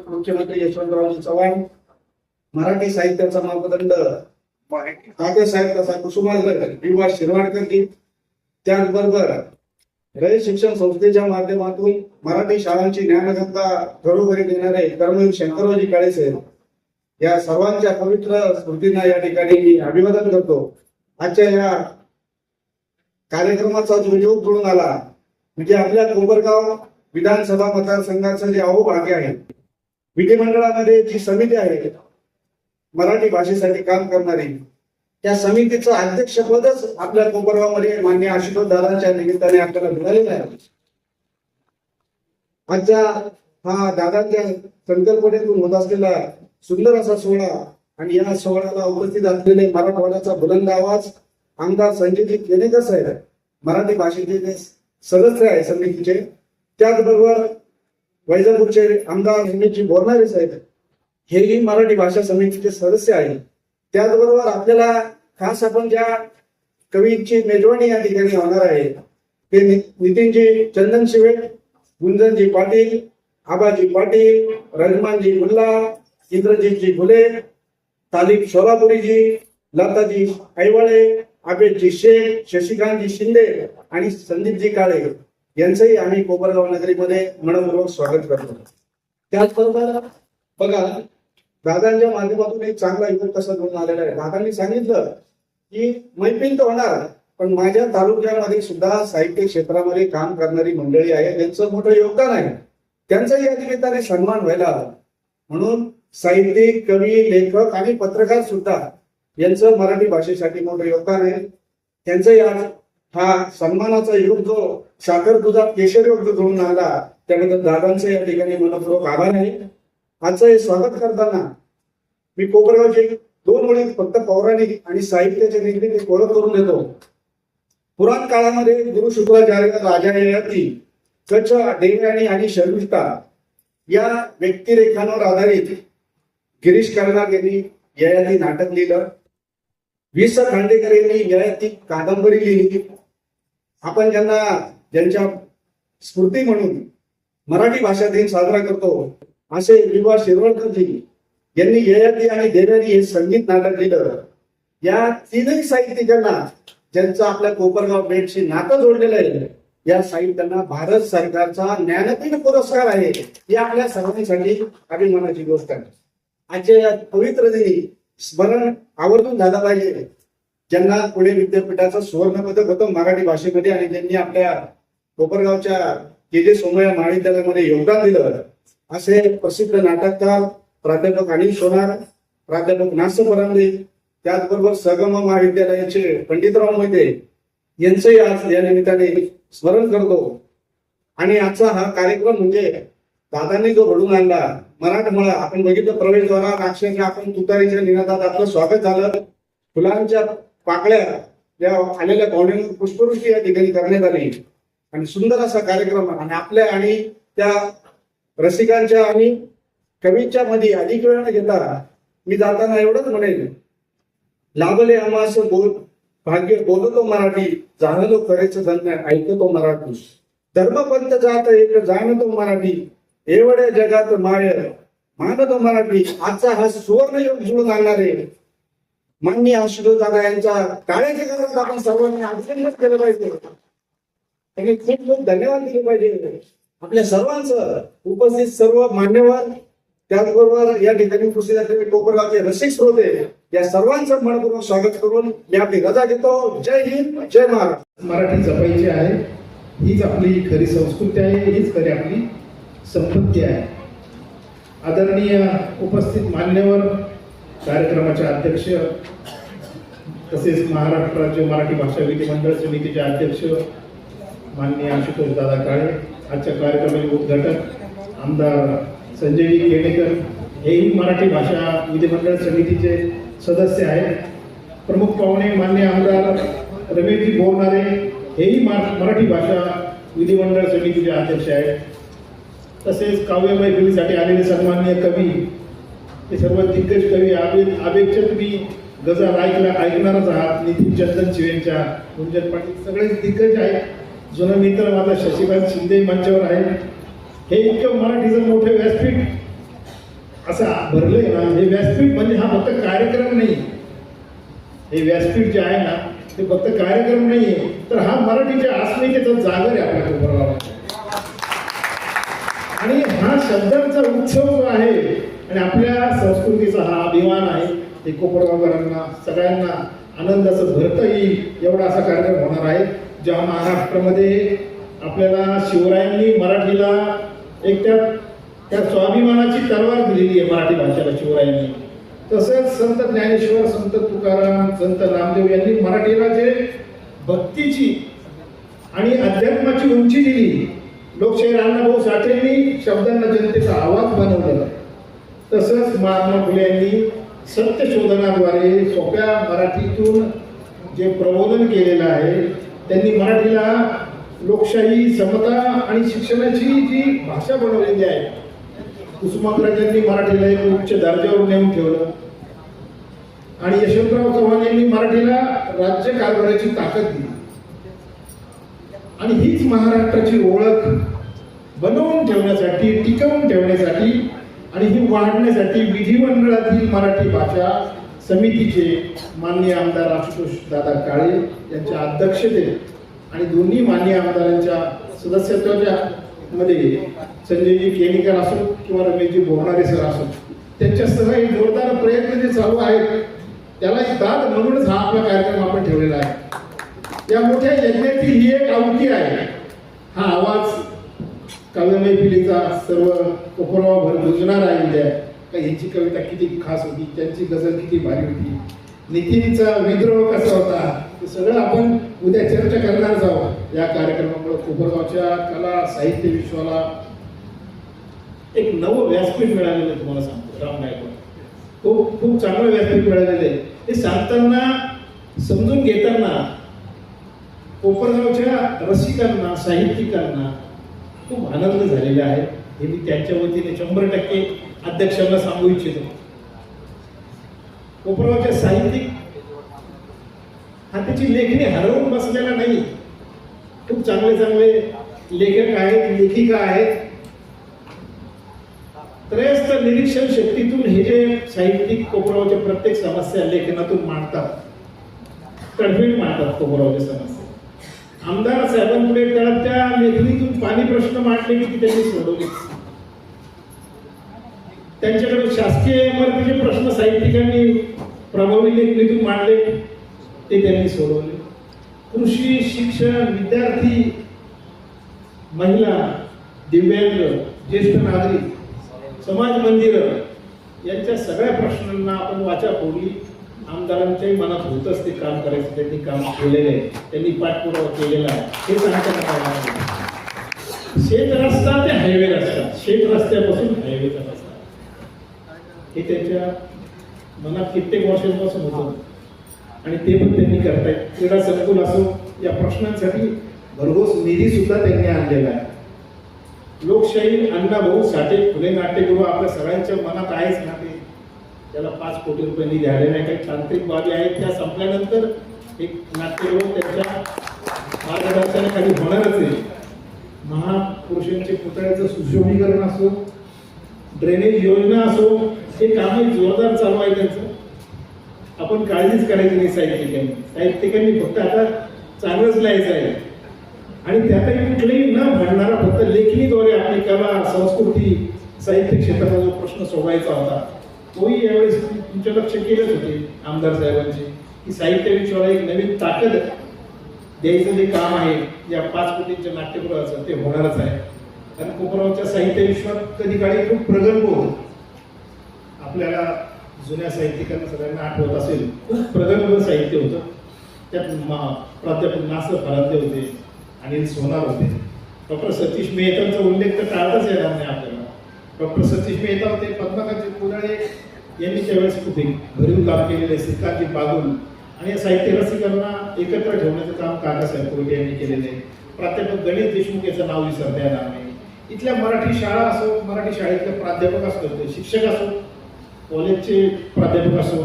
मुख्यमंत्री यशवंतराव चव्हाण, मराठी साहित्याचा मापदंड तात्यासाहेब तसा कुसुमाग्रज विवा शिरवाडकर, त्याचबरोबर रयत शिक्षण संस्थेच्या माध्यमातून मराठी शाळांची ज्ञानगंगा घरोघरी देणारे कर्मवीर शंकररावजी काळे साहेब, या सर्वांच्या पवित्र स्मृतींना या ठिकाणी मी अभिवादन करतो. आजच्या या कार्यक्रमाचा जो योग जुळून आला म्हणजे आपल्या कोपरगाव विधानसभा मतदारसंघाचं जे अहोभाग्य आहे, विधिमंडळामध्ये जी समिती आहे मराठी भाषेसाठी काम करणारी, त्या समितीचं अध्यक्षपदच आपल्या कोपरगावमध्ये मान्य आशुतोष दादांच्या निमित्ताने आपल्याला मिळालेलं आहे. आजच्या हा दादांच्या संकल्पनेतून होत असलेला सुंदर असा सोहळा आणि या सोहळ्याला उपस्थित असलेले मराठवाड्याचा बुलंद आवाज आमदार संजयजी केनेकर साहेब, मराठी भाषेचे सदस्य आहे समितीचे, त्याचबरोबर वैजापूरचे आमदार हिमेशजी बोरणारे साहेब हेही मराठी भाषा समितीचे सदस्य आहेत. त्याचबरोबर आपल्याला खास आपण ज्या कवींची मेजवानी या ठिकाणी होणार आहे ते नितीनजी चंदन शिवे, गुंजनजी पाटील, आबाजी पाटील, रजमानजी मुल्ला, इंद्रजीतजी घुले, तालिब सोलापुरीजी, लताजी ऐवाळे, आबेदजी शेख, शशिकांतजी शिंदे आणि संदीपजी काळे यांचंही आम्ही कोपरगाव नगरीमध्ये मनपूर्वक स्वागत करतो. त्याचबरोबर बघा दादांच्या माध्यमातून एक चांगला युवक कसा घेऊन आलेला आहे. दादांनी सांगितलं की मैफिल तर होणार पण माझ्या तालुक्यामध्ये सुद्धा साहित्य क्षेत्रामध्ये काम करणारी मंडळी आहे, त्यांचं मोठं योगदान आहे, त्यांचाही या निमित्ताने सन्मान व्हायला हवा. म्हणून साहित्यिक, कवी, लेखक आणि पत्रकार सुद्धा यांचं मराठी भाषेसाठी मोठं योगदान आहे. त्यांचंही आज हा सन्मानाचा योग जो साखर दुधात केशर योग जो घेऊन आला त्याबद्दल दादांचं या ठिकाणी मनपूर्वक आभार आहे. आजचं हे स्वागत करताना मी कोपरगावचे 2 ओळी फक्त पौराणिक आणि साहित्याच्या निगडीत ओळख करून देतो. पुराण काळामध्ये गुरु शुक्राचार्य, राजा ययाती, कच्छ, देवयानी आणि शर्मिष्ठा या व्यक्तिरेखांवर आधारित गिरीश कर्नाड यांनी ययाती नाटक लिहिलं. वि.स. खांडेकर यांनी ययाती कादंबरी लिहिली. आपण ज्यांच्या स्मृती म्हणून मराठी भाषा दिन साजरा करतो असे विवा शिरवाडकरजी यांनी ययाती आणि देवयानी हे संगीत नाटक लिहिलं. या तीनही साहित्यिकांना ज्यांचं आपल्या कोपरगाव बेटशी नातं जोडलेलं आहे, या साहित्यांना भारत सरकारचा ज्ञानपीठ पुरस्कार आहे. ही आपल्या सर्वांसाठी अभिमानाची गोष्ट आहे. आजच्या या पवित्र दिनी स्मरण आवर्जून झालं पाहिजे ज्यांना पुणे विद्यापीठाचं सुवर्ण पदक होतं मराठी भाषेमध्ये आणि त्यांनी आपल्या कोपरगावच्या के.जे. सोमय्या महाविद्यालयामध्ये योगदान दिलं असे प्रसिद्ध नाटककार प्राध्यापक अनिल सोनार, प्राध्यापक नास परांदे, त्याचबरोबर सगम महाविद्यालयाचे पंडितराव मोहिते यांचंही आज या निमित्ताने स्मरण करतो. आणि आजचा हा कार्यक्रम म्हणजे दादांनी जो घडून आणला मराठमोळा, आपण बघितलं प्रवेशद्वारात अक्षरशः आपण तुतारीच्या निनादात आपलं स्वागत झालं. फुलांच्या पाकळ्या या आलेल्या पाहुण्यांवर पुष्पवृष्टी या ठिकाणी करण्यात आली आणि सुंदर असा कार्यक्रम आणि आपल्या आणि त्या रसिकांच्या आणि कवींच्या मध्ये अधिक वेळ न घेता मी जाताना एवढंच म्हणेन, लाभले आम्हास भाग्य बोलतो मराठी, जाणलो खरेच धन्य ऐकतो मराठी, धर्मपंथ जात एक जाणतो मराठी, एवढ्या जगात माय मानतो मराठी. आजचा हा सुवर्ण योग जुळून आणणारे माननीय आशुतोष दादा यांच्या टाळ्याच्या गजरात आपण सर्वांनी अभिनंदन केलं पाहिजे आणि खूप खूप धन्यवाद दिले पाहिजे. आपल्या सर्वांचं उपस्थित सर्व मान्यवर, त्याचबरोबर या ठिकाणी उपस्थित असलेले कोपरगावचे रसिक श्रोते या सर्वांचं मनपूर्वक स्वागत करून मी आपली रजा घेतो. जय हिंद, जय महाराष्ट्र. मराठी जपायची आहे, हीच आपली खरी संस्कृती आहे, हीच खरी आपली संपत्ती आहे. आदरणीय उपस्थित मान्यवर, कार्यक्रमाचे अध्यक्ष तसेच महाराष्ट्र राज्य मराठी भाषा विधिमंडळ समितीचे अध्यक्ष माननीय आशुतोष दादा काळे, आजच्या कार्यक्रमाचे उद्घाटक आमदार संजयजी केणेकर हेही मराठी भाषा विधिमंडळ समितीचे सदस्य आहेत. प्रमुख पाहुणे माननीय आमदार रमेशजी बोरणारे हेही मराठी भाषा विधिमंडळ समितीचे अध्यक्ष आहेत. तसेच काव्य मैफिलीसाठी आलेले सन्माननीय कवी, हे सर्व दिग्गज कवी, आबेदचे तुम्ही गजल ऐकणारच आहात, नितीन चंदन शिवेंच्या, गुंजन पाटील सगळेच दिग्गज आहेत. जुना मित्र माझा शशिकांत शिंदे मंचावर आहे. हे इतकं मराठीचं मोठं व्यासपीठ असा भरलंय ना, हे व्यासपीठ म्हणजे हा फक्त कार्यक्रम नाही. हे व्यासपीठ जे आहे ना, ते फक्त कार्यक्रम नाहीये, तर हा मराठीच्या अस्मितेचा जागर आहे आपल्या कोपरगावात. आणि हा शब्दांचा उत्सव जो आहे आणि आपल्या संस्कृतीचा हा अभिमान आहे, हे कोपरगावकरांना सगळ्यांना आनंदाचं भरता येईल एवढा असा कार्यक्रम होणार आहे. ज्या महाराष्ट्रामध्ये आपल्याला शिवरायांनी मराठीला एक त्या स्वाभिमानाची तलवार दिलेली आहे मराठी भाषेला शिवरायांनी, तसंच संत ज्ञानेश्वर, संत तुकाराम, संत नामदेव यांनी मराठीला जे भक्तीची आणि अध्यात्माची उंची दिली, लोकशाहीर अण्णाभाऊ साठेंनी शब्दांना जनतेचा आवाज बनवलेला, तसंच महात्मा फुले यांनी सत्यशोधनाद्वारे सोप्या मराठीतून जे प्रबोधन केलेलं आहे, त्यांनी मराठीला लोकशाही, समता आणि शिक्षणाची जी भाषा बनवलेली आहे, कुसुमाग्रजांनी मराठीला एक उच्च दर्जावर नेऊन ठेवलं आणि यशवंतराव चव्हाण यांनी मराठीला राज्य कारभाराची ताकद दिली. आणि हीच महाराष्ट्राची ओळख बनवून ठेवण्यासाठी, टिकवून ठेवण्यासाठी आणि ही वाढण्यासाठी विधिमंडळातील मराठी भाषा समितीचे माननीय आमदार आशुतोष दादा काळे यांच्या अध्यक्षतेत आणि दोन्ही माननीय आमदारांच्या सदस्यत्वाच्या मध्ये संजयजी केणीकर असो किंवा रमेशजी बोरणारे सर असो, त्यांच्यासह एक जोरदार प्रयत्न जे चालू आहेत, त्याला एक दाद म्हणूनच हा आपला कार्यक्रम आपण ठेवलेला आहे. या मोठ्या यज्ञातील ही एक आवृत्ती आहे. हा आवाज काव्य मैफिलीचा सर्व कोपरगावभर गुंजणार आहे उद्या. का यांची कविता किती खास होती, त्यांची गझल किती भारी होती, नितीनचा विद्रोह कसा होता, हे सगळं आपण उद्या चर्चा करणार आहोत. या कार्यक्रमामुळे कोपरगावच्या कला साहित्य विश्वाला एक नवं व्यासपीठ मिळालेलं आहे. तुम्हाला सांगतो, राम नायक खूप खूप चांगलं व्यासपीठ मिळालेलं आहे. हे सांगताना, समजून घेताना कोपरगावच्या रसिकांना, साहित्यिकांना खूप आनंद झालेला आहे. हे मी त्यांच्या वतीने 100% अध्यक्षांना सांगू इच्छितो. कोपरगावच्या साहित्यिक हा त्याची लेखणी हरवून बसलेला नाही. खूप चांगले चांगले लेखक आहेत, लेखिका आहेत. त्रयस्थ निरीक्षण शक्तीतून हे जे साहित्यिक कोपरगावच्या प्रत्येक समस्या लेखनातून मांडतात, तडफीड मांडतात कोपरगावच्या समस्या. आमदार साहेबांपुढे त्या लेखणीतून पाणी प्रश्न मांडले की त्यांनी सोडवले. त्यांच्याकडे शासकीय इमारतीचे प्रश्न साहित्यिकांनी प्रभावी लेखणीतून मांडले, ते त्यांनी सोडवले. कृषी, शिक्षण, विद्यार्थी, महिला, दिव्यांग, ज्येष्ठ नागरिक, समाज मंदिर यांच्या सगळ्या प्रश्नांना आपण वाचा फोडली. आमदारांच्याही मनात होतच ते काम करायचं, त्यांनी काम केलेलं आहे, त्यांनी पाठपुरावा केलेला आहे. हे सांगताना शेत रस्ता ते हायवे रस्ता, शेत रस्त्यापासून हायवेचा रस्ता, हे त्यांच्या मनात कित्येक वर्षांपासून होतं आणि ते पण त्यांनी करतायत. क्रीडा संकुल असो, या प्रश्नांसाठी भरघोस निधी सुद्धा त्यांनी आणलेला आहे. लोकशाही अण्णाभाऊ साठे फुले नाट्यगृह आपल्या सगळ्यांच्या मनात आहेच ना. ते त्याला 5 कोटी रुपये निधी आलेला आहे. काही तांत्रिक बाबी आहेत, त्या संपल्यानंतर एक नाट्यगृह त्यांच्या मार्गदर्शनाखाली होणारच आहे. महापुरुषांचे पुतळ्याचं सुशोभीकरण असो, ड्रेनेज योजना असो, हे कामही जोरदार चालू आहे त्यांचं. आपण काळजीच करायची नाही साहित्यिकांनी फक्त आता चांगलंच लिहायचं आहे आणि त्यातही कुठलेही न भांडणारा, फक्त लेखणीद्वारे आपली कला, संस्कृती, साहित्य क्षेत्राचा जो प्रश्न सोडवायचा होता, तोही यावेळेस तुमच्या लक्ष केलेच होते आमदार साहेबांचे, की साहित्य विश्वाला एक नवीन ताकद द्यायचं जे काम आहे या 5 कोटींच्या नाट्यगृहाचं, ते होणारच आहे. कारण कोपरगावच्या साहित्य विश्वात कधी काळी खूप प्रगल्भ होतं. आपल्याला जुन्या साहित्यिकांना सगळ्यांना आठवत असेल, खूप प्रगल्भ साहित्य होतं. त्यात प्राध्यापक नासर फरांदे होते, अनिल सोनार होते, डॉक्टर सतीश मेहतांचा उल्लेख तर टाळताच येणार नाही आपल्याला. डॉक्टर सतीश मेहता होते, पद्माकांत कुडाळे यांनी त्यावेळेस खूप भरीव काम केलेले, श्रीकांत बागुल आणि या साहित्य रसिकांना एकत्र ठेवण्याचं काम काकासाहेब कोरटे यांनी केलेले आहे. प्राध्यापक गणेश देशमुख याचं नाव विसरता येणार नाही. इथल्या मराठी शाळा असो, मराठी शाळेतले प्राध्यापक असो, शिक्षक असो, कॉलेजचे प्राध्यापक असो,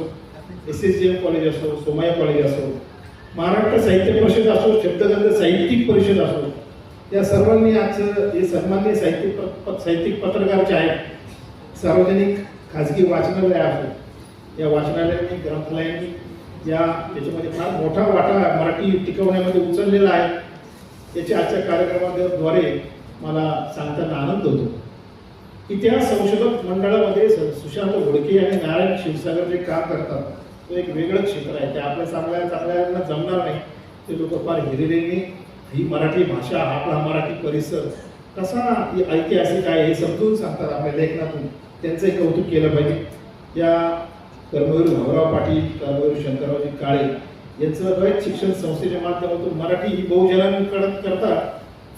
SSGM कॉलेज असो, सोमय्या कॉलेज असो, महाराष्ट्र साहित्य परिषद असो, शब्दगंध साहित्यिक परिषद असो, या सर्वांनी आजचं हे सन्माननीय साहित्यिक पत्रकार जे आहेत, सार्वजनिक खाजगी वाचनालय असो, या वाचनालयांनी ग्रंथालयांनी त्याच्यामध्ये फार मोठा वाटा मराठी टिकवण्यामध्ये उचललेला आहे याच्या आजच्या कार्यक्रमाद्वारे मला सांगताना आनंद होतो. इतिहास संशोधक मंडळामध्ये सुशांत घोडके आणि नारायण क्षीरसागर जे काम करतात तो एक वेगळं क्षेत्र आहे. ते आपल्या चांगल्याला जमणार नाही. ते लोक फार हिरिरीने ही मराठी भाषा, आपला मराठी परिसर कसा ऐतिहासिक आहे हे समजून सांगतात आपल्या लेखनातून. त्यांचंही कौतुक केलं पाहिजे. या कर्मवीर भाऊराव पाटील, कर्मवीर शंकररावजी काळे यांचं रयत शिक्षण संस्थेच्या माध्यमातून मराठी ही बहुजनांकरता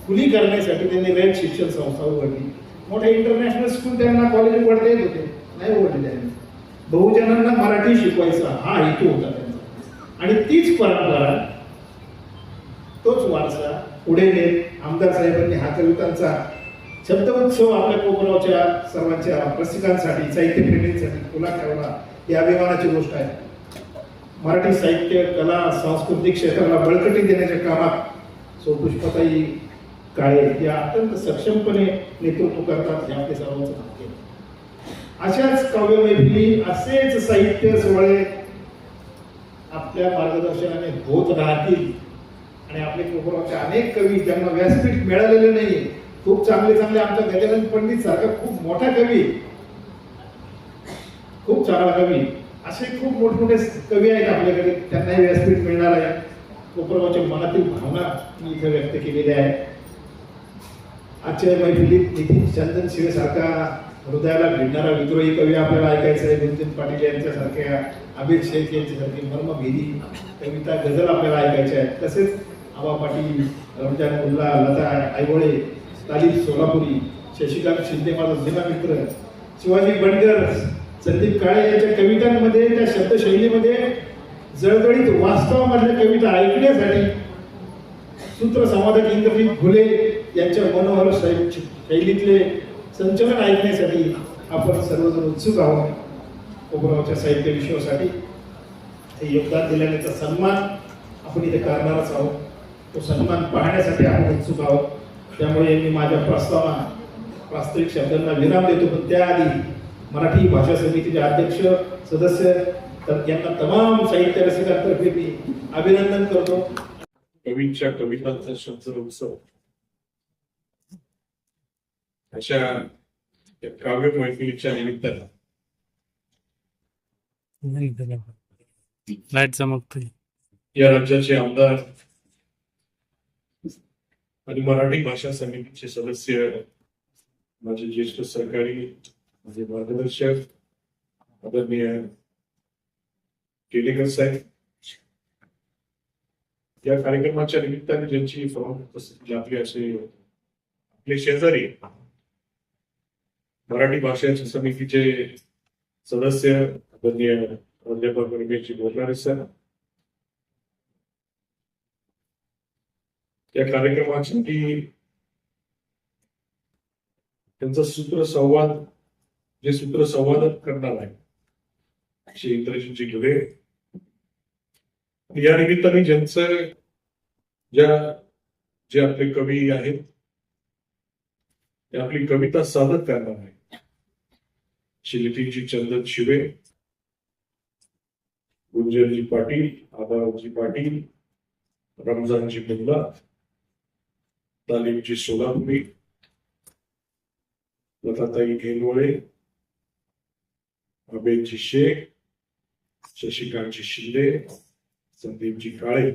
खुली करण्यासाठी त्यांनी रयत शिक्षण संस्था उघडली. मोठे इंटरनॅशनल स्कूल त्यांना कॉलेज उघडता येत होते, नाही उघडले त्यांनी. बहुजनांना मराठी शिकवायचा हा हेतू होता त्यांचा. आणि तीच परंपरा, तोच वारसा पुढे नेत आमदार साहेबांनी हा कवितांचा शब्द उत्सव आपल्या कोपरावच्या सर्वांच्या रसिकांसाठी, साहित्यप्रेमींसाठी खुला ठेवला ही अभिमानाची गोष्ट आहे. मराठी साहित्य, कला, सांस्कृतिक क्षेत्राला बळकटी देण्याच्या कामात पुष्पताई काळे या अत्यंत सक्षमपणे नेतृत्व करतात हे आपले सर्वांचं भाग्य आहे. अशाच काव्य मैफिली, असेच साहित्य सोहळे आपल्या मार्गदर्शनाने होत राहतील. आणि आपले कोकणाचे अनेक कवी ज्यांना व्यासपीठ मिळालेले नाही, खूप चांगले आमच्या गजानन पंडित सारखा खूप मोठा कवी, खूप चांगला कवी, असे खूप मोठमोठे कवी आहेत आपल्याकडे, त्यांनाही व्यासपीठ मिळणार आहे. कोपरगावच्या मनातील भावना मी इथे व्यक्त केलेल्या आहे. आजच्या मैफिलीत नितीन चंदन शिवे सारखा हृदयाला भिडणारा विद्रोही कवी आपल्याला ऐकायचा आहे. गुरुजीत पाटील यांच्यासारख्या, अभित शेख यांच्यासारखी मर्मभेदी कविता, गझल आपल्याला ऐकायच्या आहेत. तसेच आबा पाटील, रमजान मुल्ला, लता आयवळे, तालीब सोलापुरी, शशिकांत शिंदे माझा जुना मित्र, शिवाजी बनकर, संदीप काळे यांच्या कवितांमध्ये, त्या शब्दशैलीमध्ये जळजळीत वास्तवामधल्या कविता ऐकण्यासाठी सूत्र संवादक इंद्रजित घुले यांच्या मनोहर शैलीतले संचलन ऐकण्यासाठी आपण सर्वजण उत्सुक आहोत. कोपरावच्या साहित्य विश्वासाठी हे योगदान दिल्याचा सन्मान आपण इथे करणारच आहोत. तो सन्मान पाहण्यासाठी आपण उत्सुक आहोत. त्यामुळे मी माझ्या प्रास्ताविक शब्दांना विराम देतो. पण त्याआधी मराठी भाषा समितीचे अध्यक्ष, सदस्य यांना तमाम साहित्य रसिकांतर्फे मी अभिनंदन करतो. कवींच्या कवितांचा शब्द उत्सव अशा काव्य मैफिलीच्या निमित्तानं लाईट चमकतोय. या राज्याचे आमदार आणि मराठी भाषा समितीचे सदस्य, माझे ज्येष्ठ सहकारी, माझे मार्गदर्शक आदरणीय केलेकर साहेब, या कार्यक्रमाच्या निमित्ताने ज्यांची उपस्थिती लाभली असे आपले शेजारी मराठी भाषा समितीचे सदस्य आदरणीय प्राध्यापक रमेशजी बोरणारे सर, या कार्यक्रमासाठी त्यांचा सूत्रसंवाद करणार आहे श्री इंद्रजितजी घुले. या निमित्ताने जे आपले कवी आहेत ते आपली कविता सादर करणार आहे. श्री नितीनजी चंदन शिवे, गुंजनजी पाटील, आबाजी पाटील, रमजानजी मुल्ला, तालीमजी सोलापुरी, लताताई घेनवळे, अबेदजी शेख, शशिकांतजी शिंदे, संदीपजी काळे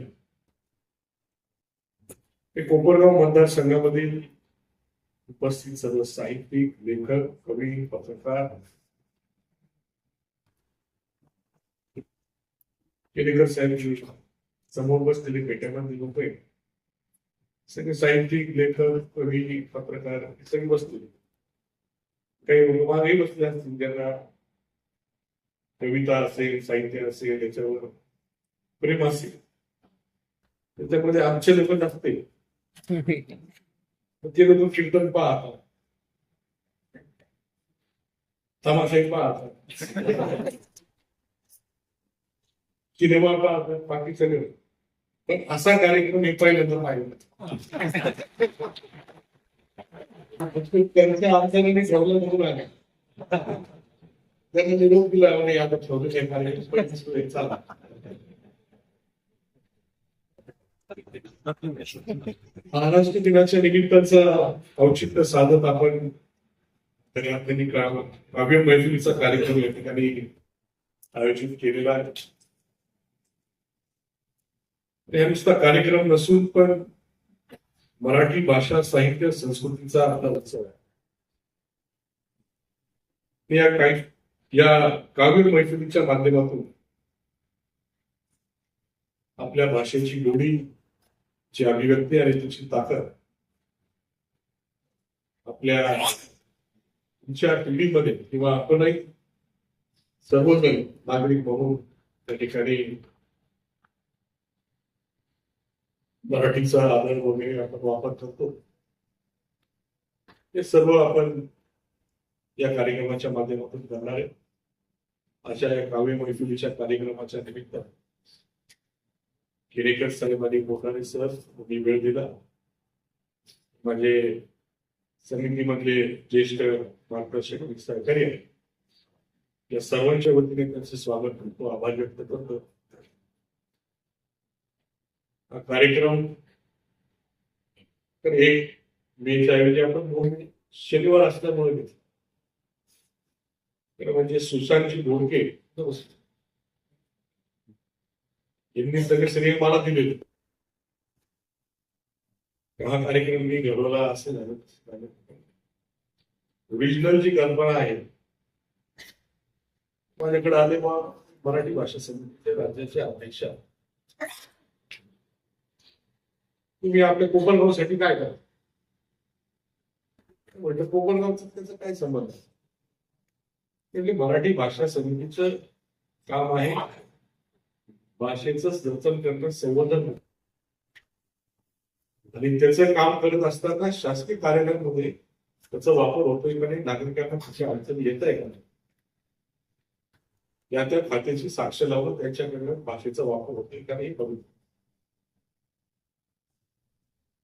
हे कोपरगाव मतदारसंघामधील उपस्थित सर्व साहित्यिक, लेखक, कवी, पत्रकार, केलेकर साहेब समोर बसलेले पेट्यामध्ये लोक आहेत, सगळे साहित्यिक, लेखक, कवी, पत्रकार सगळे बसलेले. काही मागेही बसले असतील ज्यांना कविता असेल, साहित्य असेल, त्याच्यावर प्रेम असेल. त्याच्यामध्ये आमचे लोक नसते, ते लोक कीर्तन पाहतात, तमाशाही पाहतात, सिनेमा पाहतात, बाकी सगळं. पण असा कार्यक्रम हे पहिल्यांदा पाहिजे. त्यांच्या आमच्याकडे ठेवलं म्हणून आहे. त्यांनी निरोप दिला म्हणे आता ठेवलं नाही कार्य चाला. महाराष्ट्र दिनाच्या निमित्ताचं औचित्य साधत आपण त्यांनी काव्य मैफिलीचा कार्यक्रम या ठिकाणी आयोजित केलेला आहे. हा नुसता कार्यक्रम नसून पण मराठी भाषा साहित्य संस्कृतीचा आपला उत्सव आहे. या काव्य मैफिलीच्या माध्यमातून आपल्या भाषेची गोडी ची अभिव्यक्ती आणि त्याची ताकद आपल्या तुमच्या पिढीमध्ये किंवा आपणही सर्वजण नागरिक म्हणून त्या ठिकाणी मराठीचा आदर वगैरे आपण वापर करतो. हे सर्व आपण या कार्यक्रमाच्या माध्यमातून करणार आहे. अशा या काव्य मैफिलीच्या कार्यक्रमाच्या निमित्त केरेकर साहेबांनी बोलणारे सर मी वेळ दिला. माझे समितीमधले ज्येष्ठ मार्गदर्शक आणि सहकारी आहे या सर्वांच्या वतीने त्यांचे स्वागत करतो, आभार व्यक्त करतो. हा कार्यक्रम तर 1 मेच्या ऐवजी आपण 2 शनिवार असल्यामुळे घेतला. म्हणजे सुशांतची घोडके यांनी सगळे श्रेय मला दिले. हा कार्यक्रम मी घडवला असे झालं. ओरिजिनल जी कल्पना आहे माझ्याकडे आले मग मराठी भाषा समितीचे राज्याचे अध्यक्ष तुम्ही आपल्या कोकणगावसाठी काय करा म्हणजे कोकणगावचं त्याचा काय संबंध आहे. म्हणजे मराठी भाषा समितीचं काम आहे भाषेचं जतन करणं, संवर्धन आणि त्याचं काम करत असताना शासकीय कार्यालयांमध्ये त्याचा वापर होतोय का नाही, नागरिकांना कशी अडचण येत आहे का नाही या त्या खात्याची साक्ष लावून त्यांच्याकडनं भाषेचा वापर होतोय का नाही बघू.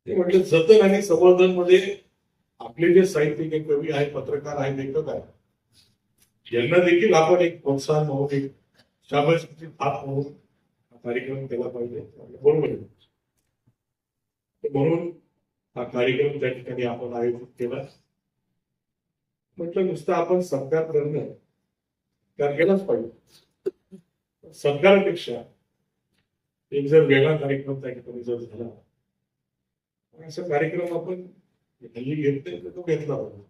ते म्हटलं जतन आणि संवर्धन मध्ये आपले जे साहित्यिक आहे, कवी आहे, पत्रकार आहे, लेखक आहे यांना देखील आपण एक प्रोत्साहन म्हणून एक शाबासकीची थाप म्हणून कार्यक्रम केला पाहिजे. बरोबर म्हणून हा कार्यक्रम त्या ठिकाणी आपण आयोजित केला. म्हटलं नुसतं आपण सत्कार करणं केलाच पाहिजे. सत्कारापेक्षा एक जर वेगळा कार्यक्रम त्या ठिकाणी जर झाला असा कार्यक्रम आपण हल्ली घेतोय तर तो घेतला पाहिजे.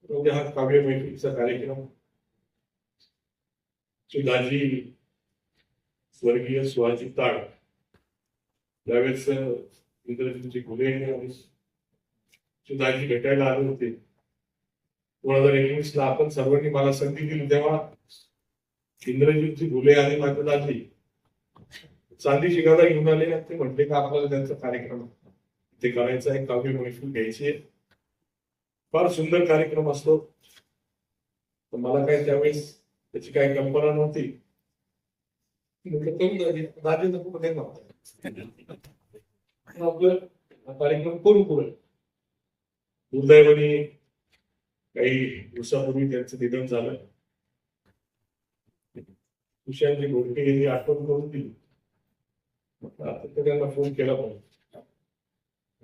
म्हणजे हा काव्य मैफिलीचा कार्यक्रम दाजी स्वर्गीय शिवाजी ताड त्यावेळेस इंद्रजितजी घुले आणि दाजी भेटायला आले होते. 2019 ला आपण सर्वांनी मला संधी दिली तेव्हा इंद्रजितजी घुले आणि माझे दाजी चांदीची गादा घेऊन आले आणि ते म्हटले का आपल्याला त्यांचा कार्यक्रम ते करायचा आहे, काव्य मैफिल घ्यायची आहे. फार सुंदर कार्यक्रम असतो. तर मला काय त्यावेळेस त्याची काही कल्पना नव्हती. आपलं कार्यक्रम करू पुढे. दुर्दैवाने काही दिवसापूर्वी त्यांचं निधन झालं. सुशांतजी घोडके यांनी आठवण करून दिली. आता त्यांना फोन केला पाहिजे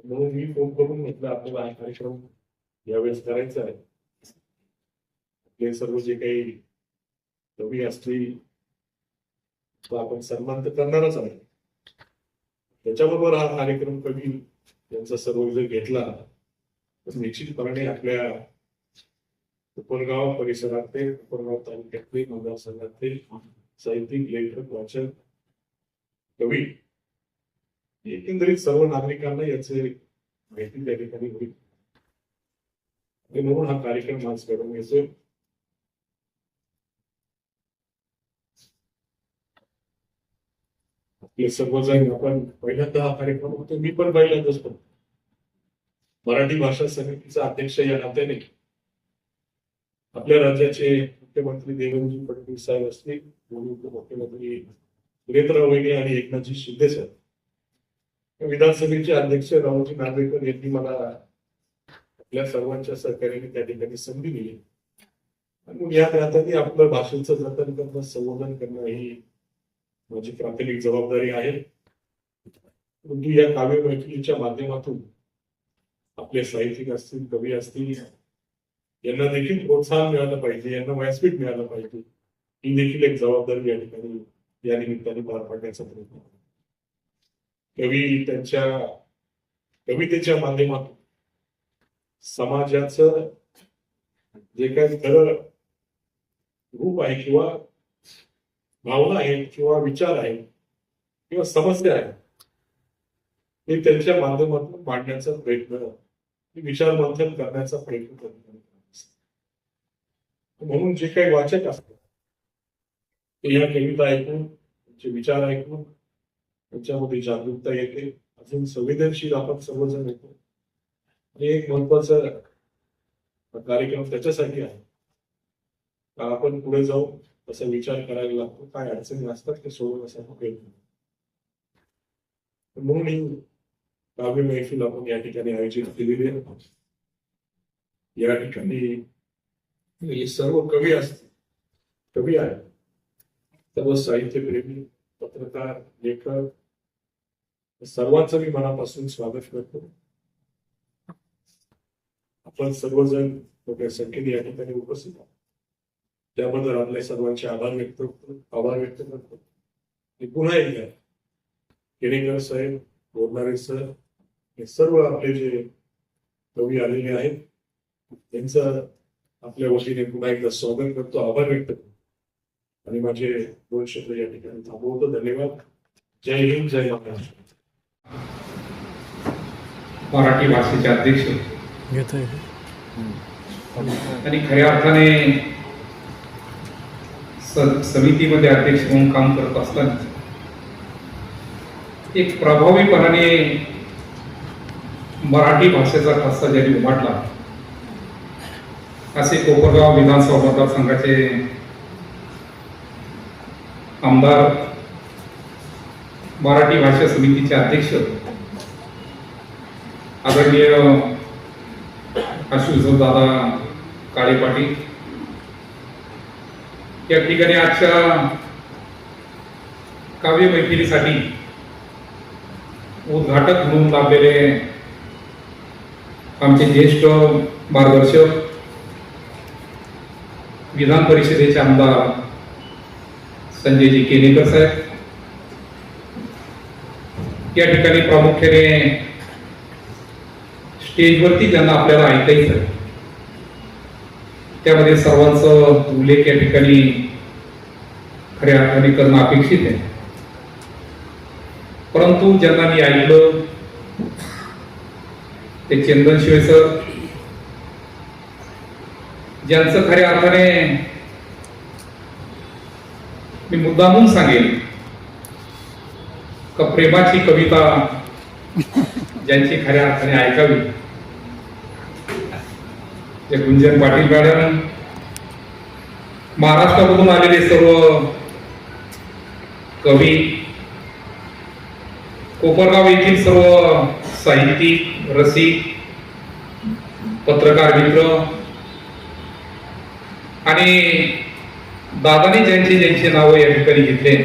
म्हणून मी फोन करून म्हटलं आपल्याला हा कार्यक्रम यावेळेस करायचा आहे. आपले सर्व जे काही कवी असतील तो आपण सन्मान तर करणारच आहे. त्याच्याबरोबर हा कार्यक्रम कवी यांचा सर्व जर घेतला तर निश्चितपणे आपल्या कोपरगाव परिसरातील, कोपरगाव तालुक्यातील, मतदारसंघातील साहित्यिक, लेखक, वाचक, कवी एकंदरीत सर्व नागरिकांना याचे माहिती त्या ठिकाणी होईल. म्हणून हा कार्यक्रम आज घडवून येतोय. आपले सर्वजण आपण पहिल्यांदा हा कार्यक्रम होतो. मी पण पहिल्यांदाच करतो. मराठी भाषा समितीचा अध्यक्ष या नात्याने आपल्या राज्याचे मुख्यमंत्री देवेंद्र फडणवीस साहेब असतील, उपमुख्यमंत्री सुरेंद्र वैगे आणि एकनाथजी शिंदे साहेब, विधानसभेचे अध्यक्ष रावजी नार्वेकर यांनी मला आपल्या सर्वांच्या सहकार्याने त्या ठिकाणी संधी दिली आणि मग या नात्याने आपलं भाषेचं जतन करणं, संवर्धन करणं ही माझी प्राथमिक जबाबदारी आहे. परंतु या काव्य मैत्रीच्या माध्यमातून आपले साहित्यिक असतील, कवी असतील, यांना देखील प्रोत्साहन मिळालं पाहिजे, यांना व्यासपीठ मिळालं पाहिजे, ही देखील एक जबाबदारी या ठिकाणी या निमित्ताने पार पाडण्याचा प्रयत्न करतो. कवी त्यांच्या कवितेच्या माध्यमातून समाजाचं जे काही खरं रूप आहे किंवा भावना आहेत किंवा विचार आहेत किंवा समस्या आहेत हे त्यांच्या माध्यमातून मांडण्याचा प्रयत्न, विचार मंथन करण्याचा प्रयत्न करतात. म्हणून जे काही वाचक असतात ते या कविता ऐकून, त्यांचे विचार ऐकून त्यांच्यामध्ये जागरूकता येते, अजून संवेदनशील आपण सर्वजण येतो. आणि एक महत्वाचा कार्यक्रम त्याच्यासाठी आहे का आपण पुढे जाऊ तसा विचार करायला लागतो, काय अडचणी असतात ते सोडवण्यासाठी प्रयत्न. म्हणून ही काव्य मैफिल आपण या ठिकाणी आयोजित केलेली आहे. या ठिकाणी हे सर्व कवी असतील, कवी आहेत, सर्व साहित्यप्रेमी, पत्रकार, लेखक, सर्वांचं मी मनापासून स्वागत करतो. आपण सर्वजण मोठ्या संख्येने या ठिकाणी उपस्थित आहोत, त्याबद्दल आपल्या सर्वांचे आभार व्यक्त करतो. आणि पुन्हा एकदा केणेकर साहेब, बोरनारे सर, हे सर्व आपले जे कवी आलेले आहेत त्यांचं आपल्या वतीने पुन्हा एकदा स्वागत करतो, आभार व्यक्त करतो आणि माझे 2 शब्द या ठिकाणी थांबवतो. धन्यवाद. जय हिंद, जय महाराष्ट्र. मराठी भाषेचे अध्यक्ष आणि खऱ्या अर्थाने समितीमध्ये अध्यक्ष म्हणून काम करत असताना एक प्रभावीपणाने मराठी भाषेचा ठसा ज्यांनी उमटला असे कोपरगाव विधानसभा मतदारसंघाचे आमदार, मराठी भाषा समितीचे अध्यक्ष आदरणीय आशुतोष दादा काळे पाटील, या ठिकाणी आजच्या काव्य मैफिलीसाठी उद्घाटक म्हणून लाभलेले आमचे ज्येष्ठ मार्गदर्शक, विधान परिषदेचे आमदार संजयजी केणेकर साहेब, या ठिकाणी प्रामुख्याने स्टेजवरती ज्यांना आपल्याला ऐकायचं आहे त्यामध्ये सर्वांचं उल्लेख या ठिकाणी खऱ्या अर्थाने करणं अपेक्षित आहे. परंतु ज्यांना मी ऐकलं ते चंदन शिवे सर, ज्यांचं खऱ्या अर्थाने मी मुद्दामून सांगेन का प्रेमाची कविता ज्यांची खऱ्या अर्थाने ऐकावी, ते गुंजन पाटील मॅडम, महाराष्ट्रामधून आलेले सर्व कवी, कोपरगाव येथील सर्व साहित्यिक, रसिक, पत्रकार मित्र आणि दादाने ज्यांचे नाव या ठिकाणी घेतले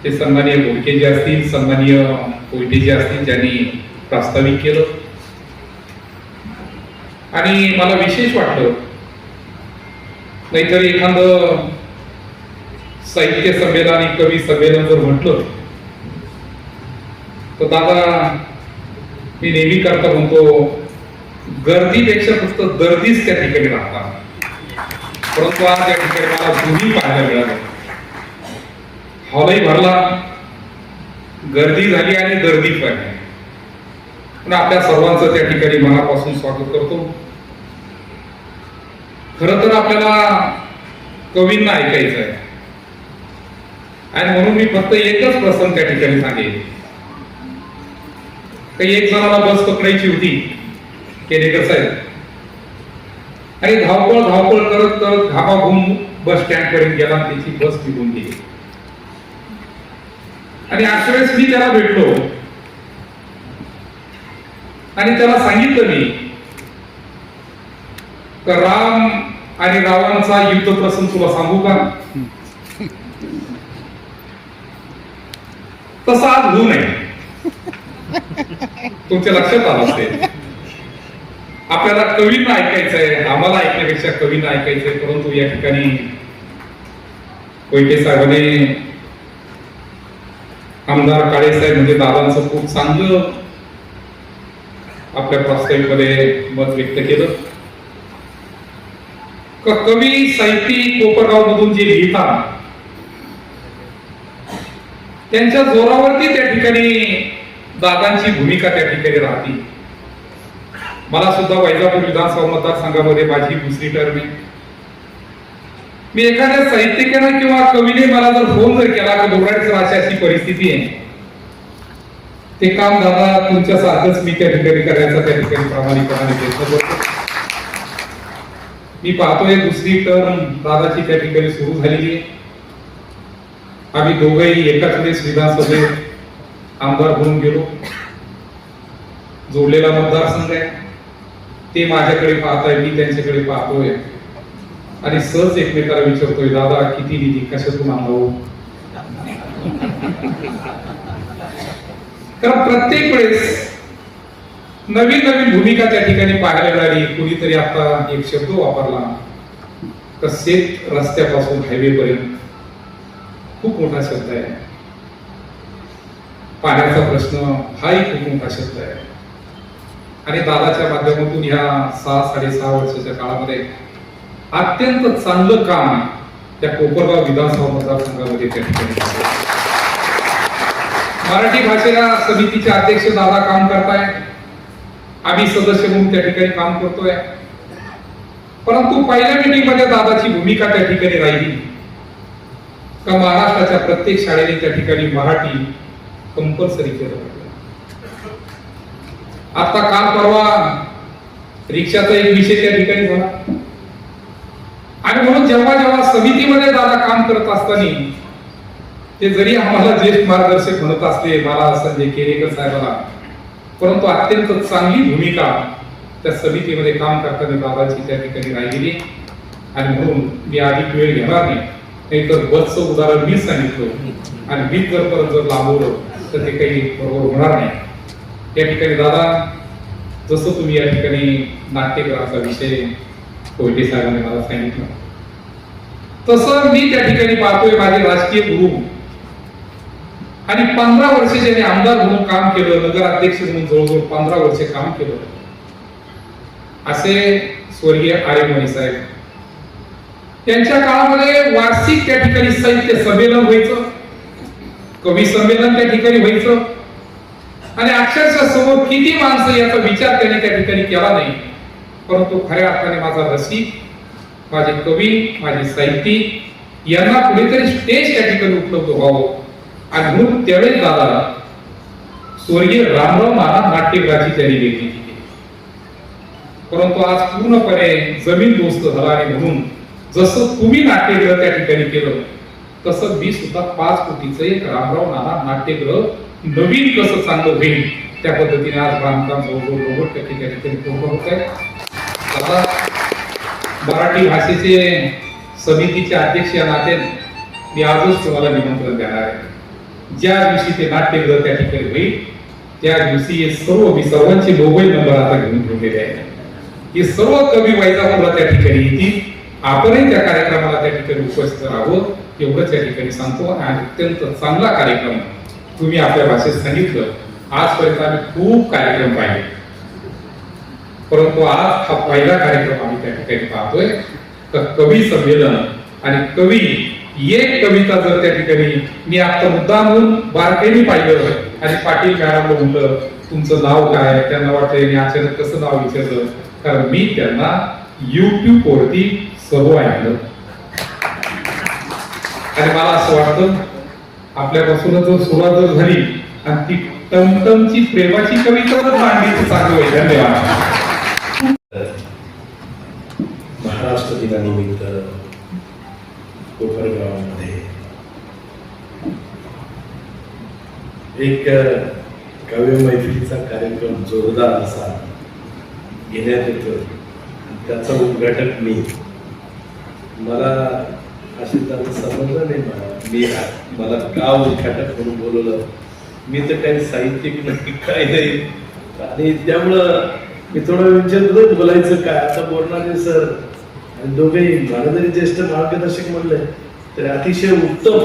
ते सन्माननीय बोडकेजी असतील, सन्माननीय कोयटेजी असतील, ज्यांनी प्रास्ताविक केलं. आणि मला विशेष वाटलं, नाहीतर एखादं साहित्य संमेलन आणि कवी संमेलन जर म्हटलं तर दादा मी नेहमी करता म्हणतो गर्दीपेक्षा फक्त दर्दीच त्या ठिकाणी राहतात. परंतु आज या ठिकाणी मला दोन्ही पाहायला मिळालं. हॉलही भरला, गर्दी झाली आणि दर्दी पण. पण आपल्या सर्वांचं त्या ठिकाणी मनापासून स्वागत करतो. खरं तर आपल्याला कवींना ऐकायचं आहे आणि म्हणून मी फक्त एकच प्रसंग त्या ठिकाणी सांगेन. काही एक जणाला बस पकडायची होती, केणेकर साहेब, आणि धावपळ करत करत घामाघूम बस स्टँड पर्यंत गेला, त्याची बस निघून गेली. आणि अशा वेळेस मी त्याला भेटलो आणि त्याला सांगितलं मी राम आणि रावणाचा युद्ध प्रसंग तुला सांगू का? तसा आज होऊ नये, तुमच्या लक्षात आलं असेल. आपल्याला कवींना ऐकायचंय, आम्हाला ऐकण्यापेक्षा कवींना ऐकायचंय. परंतु या ठिकाणी कोयटे साहेबांनी, आमदार काळे साहेब म्हणजे दादांचं खूप चांगलं आपल्या प्रास्ताविकमध्ये मत व्यक्त केलं. कवी साहित्यिक कोपरगाव मधून जे लिहितात त्यांच्या जोरावरती त्या ठिकाणी दादांची भूमिका त्या ठिकाणी राहते. मला सुद्धा वैजापूर विधानसभा मतदारसंघामध्ये माझी दुसरी टर्म आहे. मी एखाद्या साहित्यिकाने किंवा कवीने मला जर फोन जर केला की बोराडे सर अशी परिस्थिती आहे, ते काम दादा तुमच्या सारखंच मी त्या ठिकाणी करायचा त्या ठिकाणी प्रामाणिकपणाने प्रयत्न करतो. मी पाहतोय दुसरी टर्म दादाची त्या ठिकाणी सुरू झालेली आहे. आम्ही दोघंही एकाच वेळेस विधानसभेत आमदार म्हणून गेलो. जोडलेला मतदारसंघ आहे. ते माझ्याकडे पाहताय, मी त्यांच्याकडे पाहतोय आणि सहज एकमेकाला विचारतोय, दादा किती निधी कशातून आणलो? कारण प्रत्येक वेळेस नवीन नवीन भूमिका त्या ठिकाणी पाहायला मिळाली. कुणीतरी आता एक शब्द वापरला तर शेत रस्त्यापासून हायवे पर्यंत खूप मोठा शब्द आहे. पाण्याचा प्रश्न हाही खूप मोठा शब्द आहे. आणि दादाच्या माध्यमातून या 6-6.5 वर्षाच्या काळामध्ये अत्यंत चांगलं काम त्या कोपरगाव विधानसभा मतदारसंघामध्ये त्या ठिकाणी झालं. मराठी भाषेला समितीचे अध्यक्ष दादा काम करताय, आम्ही सदस्य म्हणून त्या ठिकाणी काम करतोय. परंतु पहिल्या मीटिंग मध्ये दादाची भूमिका त्या ठिकाणी राहिली का महाराष्ट्राच्या प्रत्येक शाळेने त्या ठिकाणी मराठी कंपल्सरी केलं पाहिजे. आता काल परवा रिक्षाचा एक विषय त्या ठिकाणी झाला आणि म्हणून जेव्हा जेव्हा समितीमध्ये दादा काम करत असताना ते जरी आम्हाला ज्येष्ठ मार्गदर्शक म्हणत असले मला संजय केरेकर साहेबांना, परंतु अत्यंत चांगली भूमिका त्या समितीमध्ये काम करताना दादाची त्या ठिकाणी राहिलेली. आणि म्हणून मी अधिक वेळ घेणार नाही, नाहीतर बसचं उदाहरण मीच सांगितलं आणि मीच जर परत जर लांबवलं तर ते काही बरोबर होणार नाही. या ठिकाणी दादा, जसं तुम्ही या ठिकाणी नाट्यगृहाचा विषय कोयटे साहेबांनी मला सांगितलं, तसं मी त्या ठिकाणी पाहतोय माझे राजकीय गुरु आणि 15 वर्ष ज्यांनी आमदार म्हणून काम केलं, नगराध्यक्ष म्हणून जवळजवळ 15 वर्षे काम केलं, असे स्वर्गीय आर्यमणी साहेब. त्यांच्या काळामध्ये वार्षिक त्या ठिकाणी साहित्य संमेलन व्हायचं, कवी संमेलन त्या ठिकाणी व्हायचं आणि अक्षरशः समोर किती माणसं याचा विचार त्यांनी त्या ठिकाणी केला नाही. परंतु खऱ्या अर्थाने माझा रसिक, माझे कवी, माझे साहित्यिक यांना कुठेतरी स्टेज त्या ठिकाणी उपलब्ध व्हावं आणि म्हणून त्यावेळेस दादा स्वर्गीय रामराव नाना नाट्यगृहाची त्यांनी निर्मिती केली. परंतु आज पूर्णपणे जमीन दोस्त झाला आणि म्हणून जसं तुम्ही नाट्यगृह त्या ठिकाणी केलं तसं मी सुद्धा 5 कोटीचं एक रामराव नाना नाट्यगृह नवीन कसं चांगलं होईल त्या पद्धतीने आज बांधकाम जवळजवळ 90% त्या ठिकाणी पूर्ण होत आहे. आता मराठी भाषेचे समितीचे अध्यक्ष या नात्याने मी आजच तुम्हाला निमंत्रण देणार आहे. ज्या दिवशी ते नाट्यगृह त्या ठिकाणी होईल त्या दिवशी मी सर्वांचे मोबाईल नंबर आता घेऊन ठेवलेले आहे. हे सर्व कवी वैजापूरला त्या ठिकाणी येतील. आपणही त्या कार्यक्रमाला त्या ठिकाणी उपस्थित राहावं एवढंच या ठिकाणी सांगतो. आणि अत्यंत चांगला कार्यक्रम तुम्ही आपल्या भाषेत सांगितलं. आजपर्यंत आम्ही खूप कार्यक्रम पाहिले, परंतु आज हा पहिला कार्यक्रम आम्ही त्या ठिकाणी पाहतोय. तर कवी संमेलन आणि कवी एक कविता जर त्या ठिकाणी मी आता मुद्दा म्हणून बारकाईने पाहिलं आणि पाटील मॅडमला म्हणलं तुमचं नाव काय, त्यांना वाटतं मी अचानक कसं नाव विचारलं, कारण मी त्यांना YouTube वरती सर्व ऐकलं आणि मला असं वाटतं आपल्यापासूनच जर सुरुवात जर झाली आणि ती टमटमची प्रेमाची कविता जर मांडली तर चांगलं होईल. धन्यवाद. महाराष्ट्र दिनानिमित्त कोपरगावामध्ये एक काव्य मैफिलीचा कार्यक्रम जोरदार असा घेण्यात येतो. त्याचा उद्घाटक मी. मला अशी त्याला समजलं नाही मला का उद्घाटक म्हणून बोलवलं. मी तर काही साहित्यिक नाही काय नाही आणि त्यामुळं मी थोडं विचारलं बोलायचं काय. आता बोलणारे सर आणि दोघेही मला जरी ज्येष्ठ मार्गदर्शक म्हणले तर अतिशय उत्तम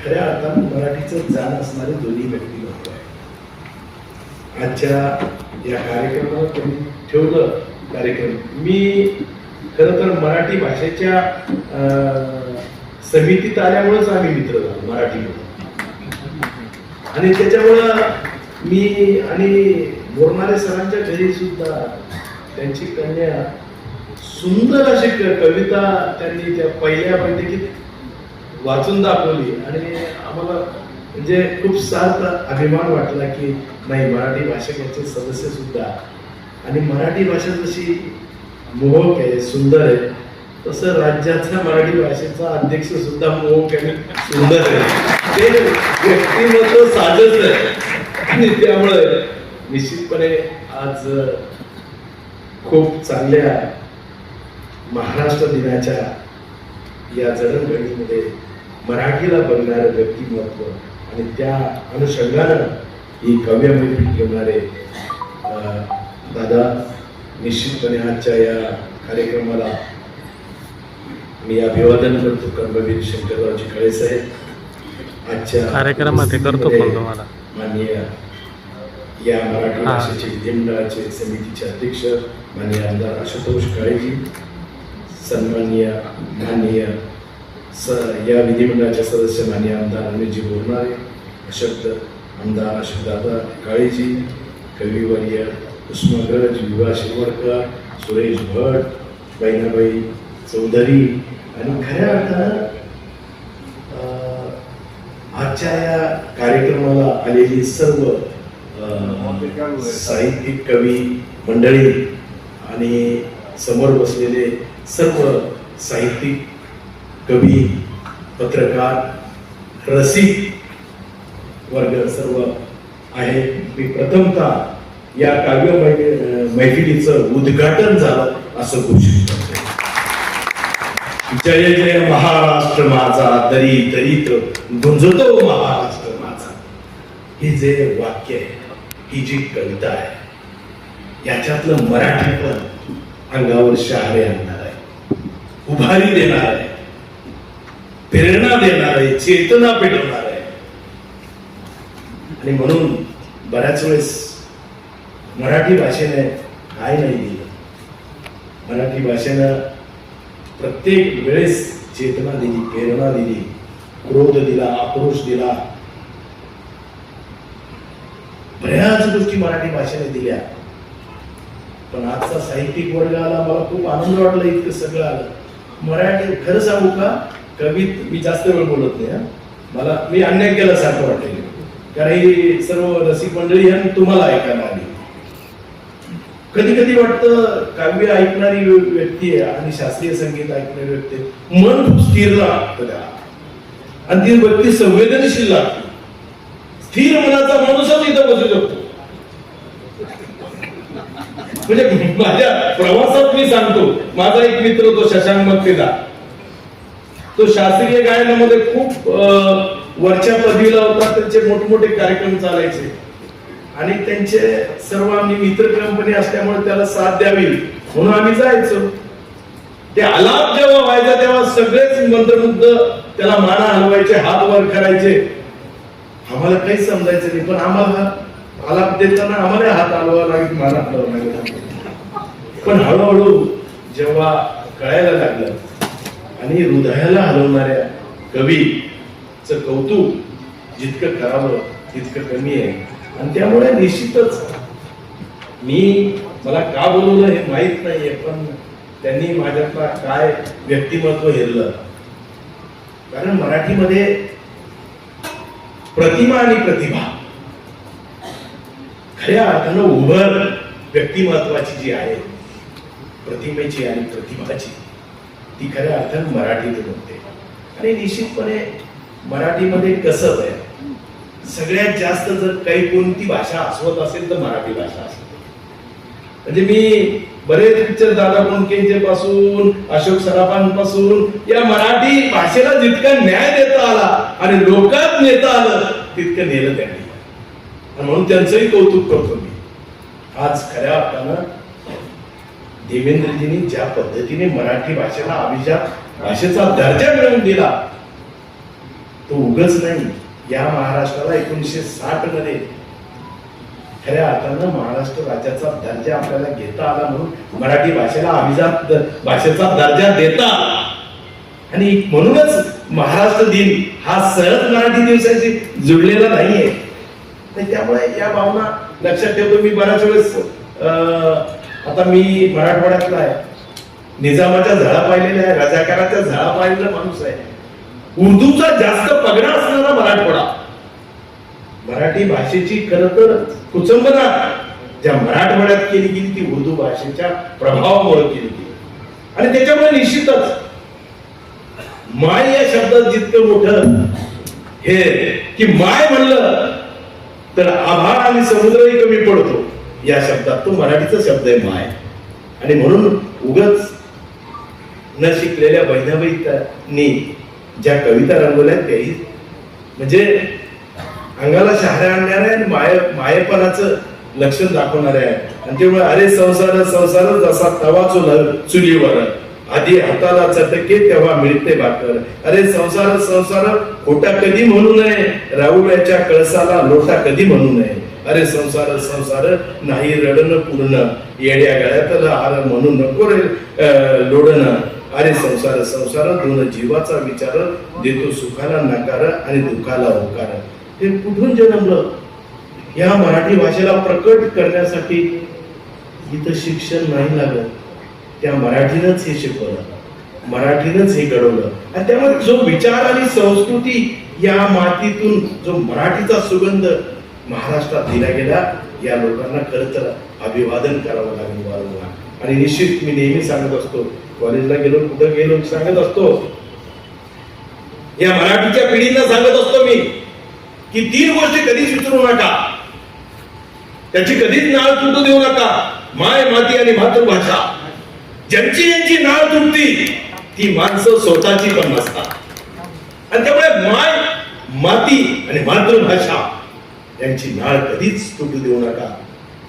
खऱ्या अर्थानं मराठीचं जाण असणारे दोन्ही व्यक्तिमत्व आहे. आजच्या या कार्यक्रमाला तुम्ही ठेवलं कार्यक्रम. मी खरं तर मराठी भाषेच्या समितीत आल्यामुळेच आम्ही मित्र झालो मराठीमध्ये आणि त्याच्यामुळं मी आणि बोरणारे सरांच्या घरी सुद्धा त्यांची कन्या सुंदर अशी कविता त्यांनी त्या पहिल्या बैठकीत वाचून दाखवली आणि आम्हाला म्हणजे खूप सार्थ अभिमान वाटला की नाही मराठी भाषकाचे सदस्य सुद्धा. आणि मराठी भाषा जशी मोहक आहे सुंदर आहे तसं राज्याच्या मराठी भाषेचा अध्यक्ष सुद्धा मोहक आणि सुंदर आहे. ते व्यक्तिमत्व साजच आहे आणि त्यामुळे निश्चितपणे आज खूप चांगल्या महाराष्ट्र दिनाच्या या जडणघडणीमध्ये मराठीला बघणारं व्यक्तिमत्व आणि त्या अनुषंगानं ही काव्य मैफिल घेणारे दादा निश्चितपणे आजच्या या कार्यक्रमाला मी अभिवादन करतो. कर्मवीर शंकररावजी काळे साहेब आजच्या कार्यक्रमात करतो पण तुम्हाला माननीय या मराठी भाषेचे विधिमंडळाचे समितीचे अध्यक्ष माननीय आमदार आशुतोष काळेजी, सन्माननीय माननीय या विधिमंडळाचे सदस्य माननीय आमदार अनिलजी बोरणारे, अशक्त आमदार अशोकदादा काळेजी, कविवर्य कुसुमाग्रज, विभा शिरवडकर, सुरेश भट, बहिणाबाई चौधरी आणि खऱ्या अर्थानं आजच्या या कार्यक्रमाला आलेली सर्व साहित्यिक कवी मंडळी आणि समोर बसलेले सर्व साहित्यिक कवी पत्रकार रसिक वर्ग सर्व आहे. मी प्रथमतः या काव्य मैफिलीचं उद्घाटन झालं असं घोषित करतो. जय जय महाराष्ट्र माझा, दरी दरीत गुंजतो महाराष्ट्र माझा. हे जे वाक्य आहे, ही जी कविता आहे, याच्यातलं मराठी पण अंगावर शहारे आणणार आहे, उभारी देणार आहे, प्रेरणा देणार आहे, चेतना पेटवणार आहे. आणि म्हणून बऱ्याच वेळेस मराठी भाषेने काय नाही दिलं, मराठी भाषेनं प्रत्येक वेळेस चेतना दिली, प्रेरणा दिली, क्रोध दिला, आक्रोश दिला, बऱ्याच गोष्टी मराठी भाषेने दिल्या. पण आजचा साहित्यिक वर्ग आला, मला खूप आनंद वाटला इतकं सगळं आलं. मराठी खरं सांगू का, कवित मी जास्त वेळ बोलत नाही, मला मी अन्याय केल्यासारखं वाटेल कारण ही सर्व रसिक मंडळी आणि तुम्हाला ऐकायला आली. कधी कधी वाटतं काव्य ऐकणारी व्यक्ती आहे आणि शास्त्रीय संगीत ऐकणारी व्यक्ती आहे, मन खूप स्थिर लागतं त्याला आणि ती व्यक्ती संवेदनशील लागते. स्थिर मनाचा माणूसच इथं बसू शकतो. म्हणजे माझ्या प्रवासात मी सांगतो, माझा एक मित्र तो शशांक मक्तेदार, तो शास्त्रीय गायनामध्ये खूप वरच्या पदवीला होता. त्यांचे मोठमोठे कार्यक्रम चालायचे आणि त्यांचे सर्व आम्ही मित्र कंपनी असल्यामुळे त्याला साथ द्यावी म्हणून आम्ही जायचो. ते आलाप जेव्हा व्हायचा तेव्हा सगळेच मंत्रमुग्ध त्याला माना हलवायचे, हात वर करायचे. आम्हाला काही समजायचं नाही, पण आम्हाला आलाप देताना आम्हाला हात हलवावा लागेल, माना हलवावा लागेल. पण हळूहळू जेव्हा कळायला लागलं आणि हृदयाला हलवणाऱ्या कवीचं कौतुक जितकं करावं तितकं कमी आहे. आणि त्यामुळे निश्चितच मला का बोलवलं हे माहित नाहीये, पण त्यांनी माझ्यातला काय व्यक्तिमत्व हेरलं. कारण मराठीमध्ये प्रतिमा आणि प्रतिभा खऱ्या अर्थानं उभर व्यक्तिमत्वाची जी आहे, प्रतिमेची आणि प्रतिभाची, ती खऱ्या अर्थानं मराठीतून होते. आणि निश्चितपणे मराठीमध्ये कसं आहे, सगळ्यात जास्त जर काही कोणती भाषा आसवत असेल तर मराठी भाषा असते. म्हणजे मी बरेच पिक्चर दादा कोंडकेंचे पासून अशोक सराफांपासून या मराठी भाषेला जितका न्याय देता आला आणि लोकात नेता आलं तितकं नेलं त्यांनी, आणि म्हणून त्यांचंही कौतुक करतो मी. आज खऱ्या अर्थानं देवेंद्रजींनी ज्या पद्धतीने मराठी भाषेला अभिजात भाषेचा दर्जा मिळवून दिला तो उगाच नाही. या महाराष्ट्राला 1960 मध्ये खऱ्या अर्थानं महाराष्ट्र राज्याचा दर्जा आपल्याला घेता आला, म्हणून मराठी भाषेला अभिजात भाषेचा दर्जा देता, आणि म्हणूनच महाराष्ट्र दिन हा सहज मराठी दिवसाशी जुळलेला नाहीये. त्यामुळे या भावना लक्षात ठेवतो. मी बऱ्याच वेळेस आता मी मराठवाड्यातला आहे, निजामाच्या झळा पाहिलेल्या आहे, रजाकाराच्या झळा पाहिलेला माणूस आहे. उर्दूचा जास्त पगडा असणारा मराठवाडा. मराठी भाषेची खरं तर कुचंबना ज्या मराठवाड्यात केली गेली ती उर्दू भाषेच्या प्रभावामुळे केली गेली, आणि त्याच्यामुळे निश्चितच माय या शब्दात जितकं मोठं हे की माय म्हणलं तर आभाळ आणि समुद्रही कमी पडतो. या शब्दात तो मराठीचा शब्द आहे माय, आणि म्हणून उगाच न शिकलेल्या बहिणाबाईंनी ज्या कविता रंगवल्या त्याही म्हणजे अंगाला शहाऱ्या आणणाऱ्या आणि मायेपणाचं लक्षण दाखवणारे आहे. आणि त्यामुळे अरे संसार संसार जसा तवा चुलीवर, आधी हाताला चटके तेव्हा मिळते भाकर. अरे संसार संसार खोटा कधी म्हणू नये, राहुल्याच्या कळसाला लोटा कधी म्हणू नये. अरे संसार संसार नाही रडणं पूर्ण, येड्या गळ्यातला हार म्हणू नको रे लोडणं. अरे संसार संसार दोन जीवाचा विचार, देतो सुखाला नकार आणि दुःखाला होकार. हे कुठून जन्मलं? या मराठी भाषेला प्रकट करण्यासाठी इथं शिक्षण नाही लागत. त्या मराठीनंच हे शिकवलं, मराठीनंच हे घडवलं, आणि त्यामुळे जो विचार आणि संस्कृती या मातीतून जो मराठीचा सुगंध महाराष्ट्रात दिला गेला, या लोकांना खरं तर अभिवादन करावं लागेल वारंवार. आणि निश्चित मी नेहमी सांगत असतो, कॉलेजला गेलो कुठं गेलो सांगत असतो, या मराठीच्या पिढींना सांगत असतो मी की 3 गोष्टी कधीच विसरू नका, त्याची कधीच नाळ तुटू देऊ नका. माय, माती आणि मातृभाषा. ज्यांची यांची नाळ तुटती ती माणसं स्वतःची पण नसतात. आणि त्यामुळे माय, माती आणि मातृभाषा यांची नाळ कधीच तुटू देऊ नका.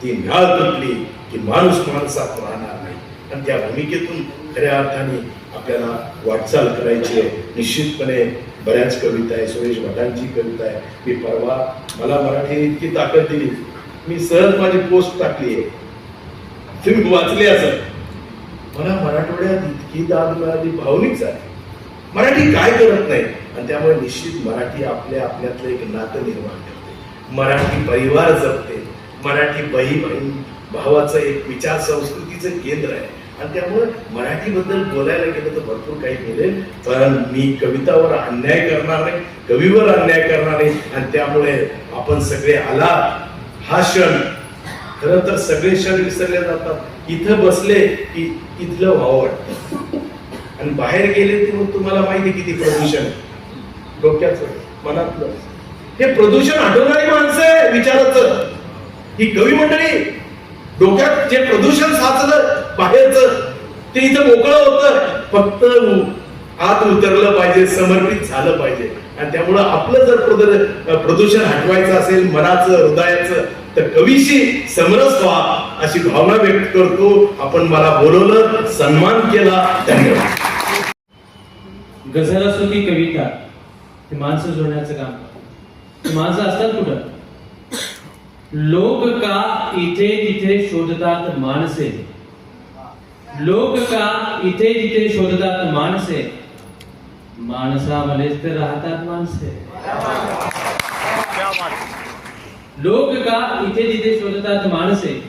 ती नाळ तुटली की माणूस माणसात राहणार नाही. आणि त्या भूमिकेतून खऱ्या अर्थाने आपल्याला वाटचाल करायची आहे. निश्चितपणे बऱ्याच कविता आहे, सुरेश भटांची कविता आहे. मी परवा मला मराठी इतकी ताकद दिली, मी सहज माझी पोस्ट टाकली आहे, तुम्ही वाचली असेल. मला मराठवाड्यात इतकी दाद मिळाली, भावनिक आहे. मराठी काय करत नाही, आणि त्यामुळे निश्चित मराठी आपल्यातलं एक नातं निर्माण करते, मराठी परिवार जपते, मराठी बहीण भावाचं एक विचार संस्कृतीचं केंद्र आहे. आणि त्यामुळे मराठीबद्दल बोलायला गेलं तर भरपूर काही मिळेल, पण मी कवितावर अन्याय करणार नाही, कवीवर अन्याय करणार नाही. आणि त्यामुळे आपण सगळे आला हा क्षण, खरं तर सगळे क्षण विसरले जातात. इथं बसले की इथलं व्हावं वाटतं, आणि बाहेर गेले की मग तुम्हाला माहिती किती प्रदूषण डोक्याचं मनातलं. हे प्रदूषण हटवणारी माणसं आहे विचाराचं. ही कवी मंडळी डोक्यात जे प्रदूषण साचलं बाहेरचं ते इथं मोकळं होतं, फक्त आत उतरलं पाहिजे, समर्पित झालं पाहिजे. आणि त्यामुळं आपलं जर प्रदूषण हटवायचं असेल मनाचं हृदयाचं, तर कवीशी समरस व्हा अशी भावना व्यक्त करतो. आपण मला बोलवलं, सन्मान केला, धन्यवाद. गझल असो की कविता, हे माणसं जोडण्याचं काम करतात. माणसं असतात कुठं? लोक का इथे तिथे शोधतात माणसे, लोक का इथे तिथे शोधतात माणसे, माणसामध्येच तर राहतात माणसे. लोक का इथे तिथे शोधतात माणसे,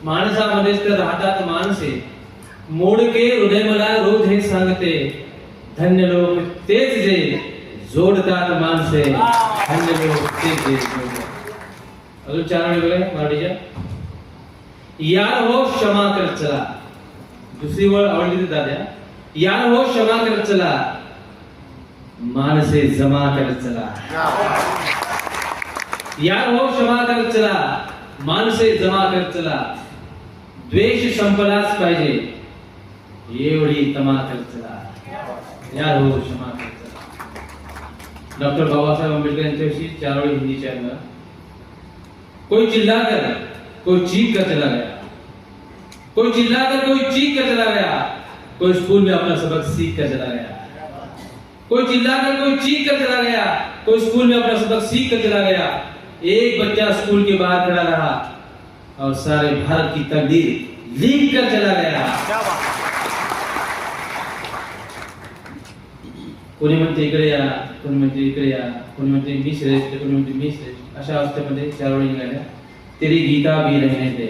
माणसामध्येच तर राहतात माणसे. मोडके हृदय मला रोज हे सांगते, धन्य लोक तेच जे जोडतात माणसे, धन्य लोक तेच जे जोडतात. अजून 4 वेगळे मराठीच्या. यार हो क्षमा कर चला, दुसरी वळ आवडली दाद्या. यार हो क्षमा कर चला, माणसे जमा कर चला. यार हो क्षमा कर चला, माणसे जमा कर चला. द्वेष संपलाच पाहिजे एवढी तमा चला या हो क्षमा चला। डॉक्टर बाबासाहेब आंबेडकर यांच्याविषयी 4 ओळी हिंदी चैनल। कोई चिल्लाकर कोई चीख कर चला गया, कोई चिल्लाकर कोई चीख कर चला गया, कोई स्कूल में अपना सबक सीख कर चला गया, कोई चिल्लाकर कोई चीख कर चला गया, कोई स्कूल में अपना सबक सीख कर चला गया। एक बच्चा स्कूल के बाहर खड़ा रहा और सारे भारत की तकदीर लिख कर चला गया। कोणी म्हणते इकडे या, कोणी म्हणते इकडे या, कोणी म्हणते मी श्रेष्ठ, कोणी म्हणते मी श्रेष्ठ। अशा अवस्थेमध्ये 4 ओळी निघाल्या। तेरी गीता भी रहने दे,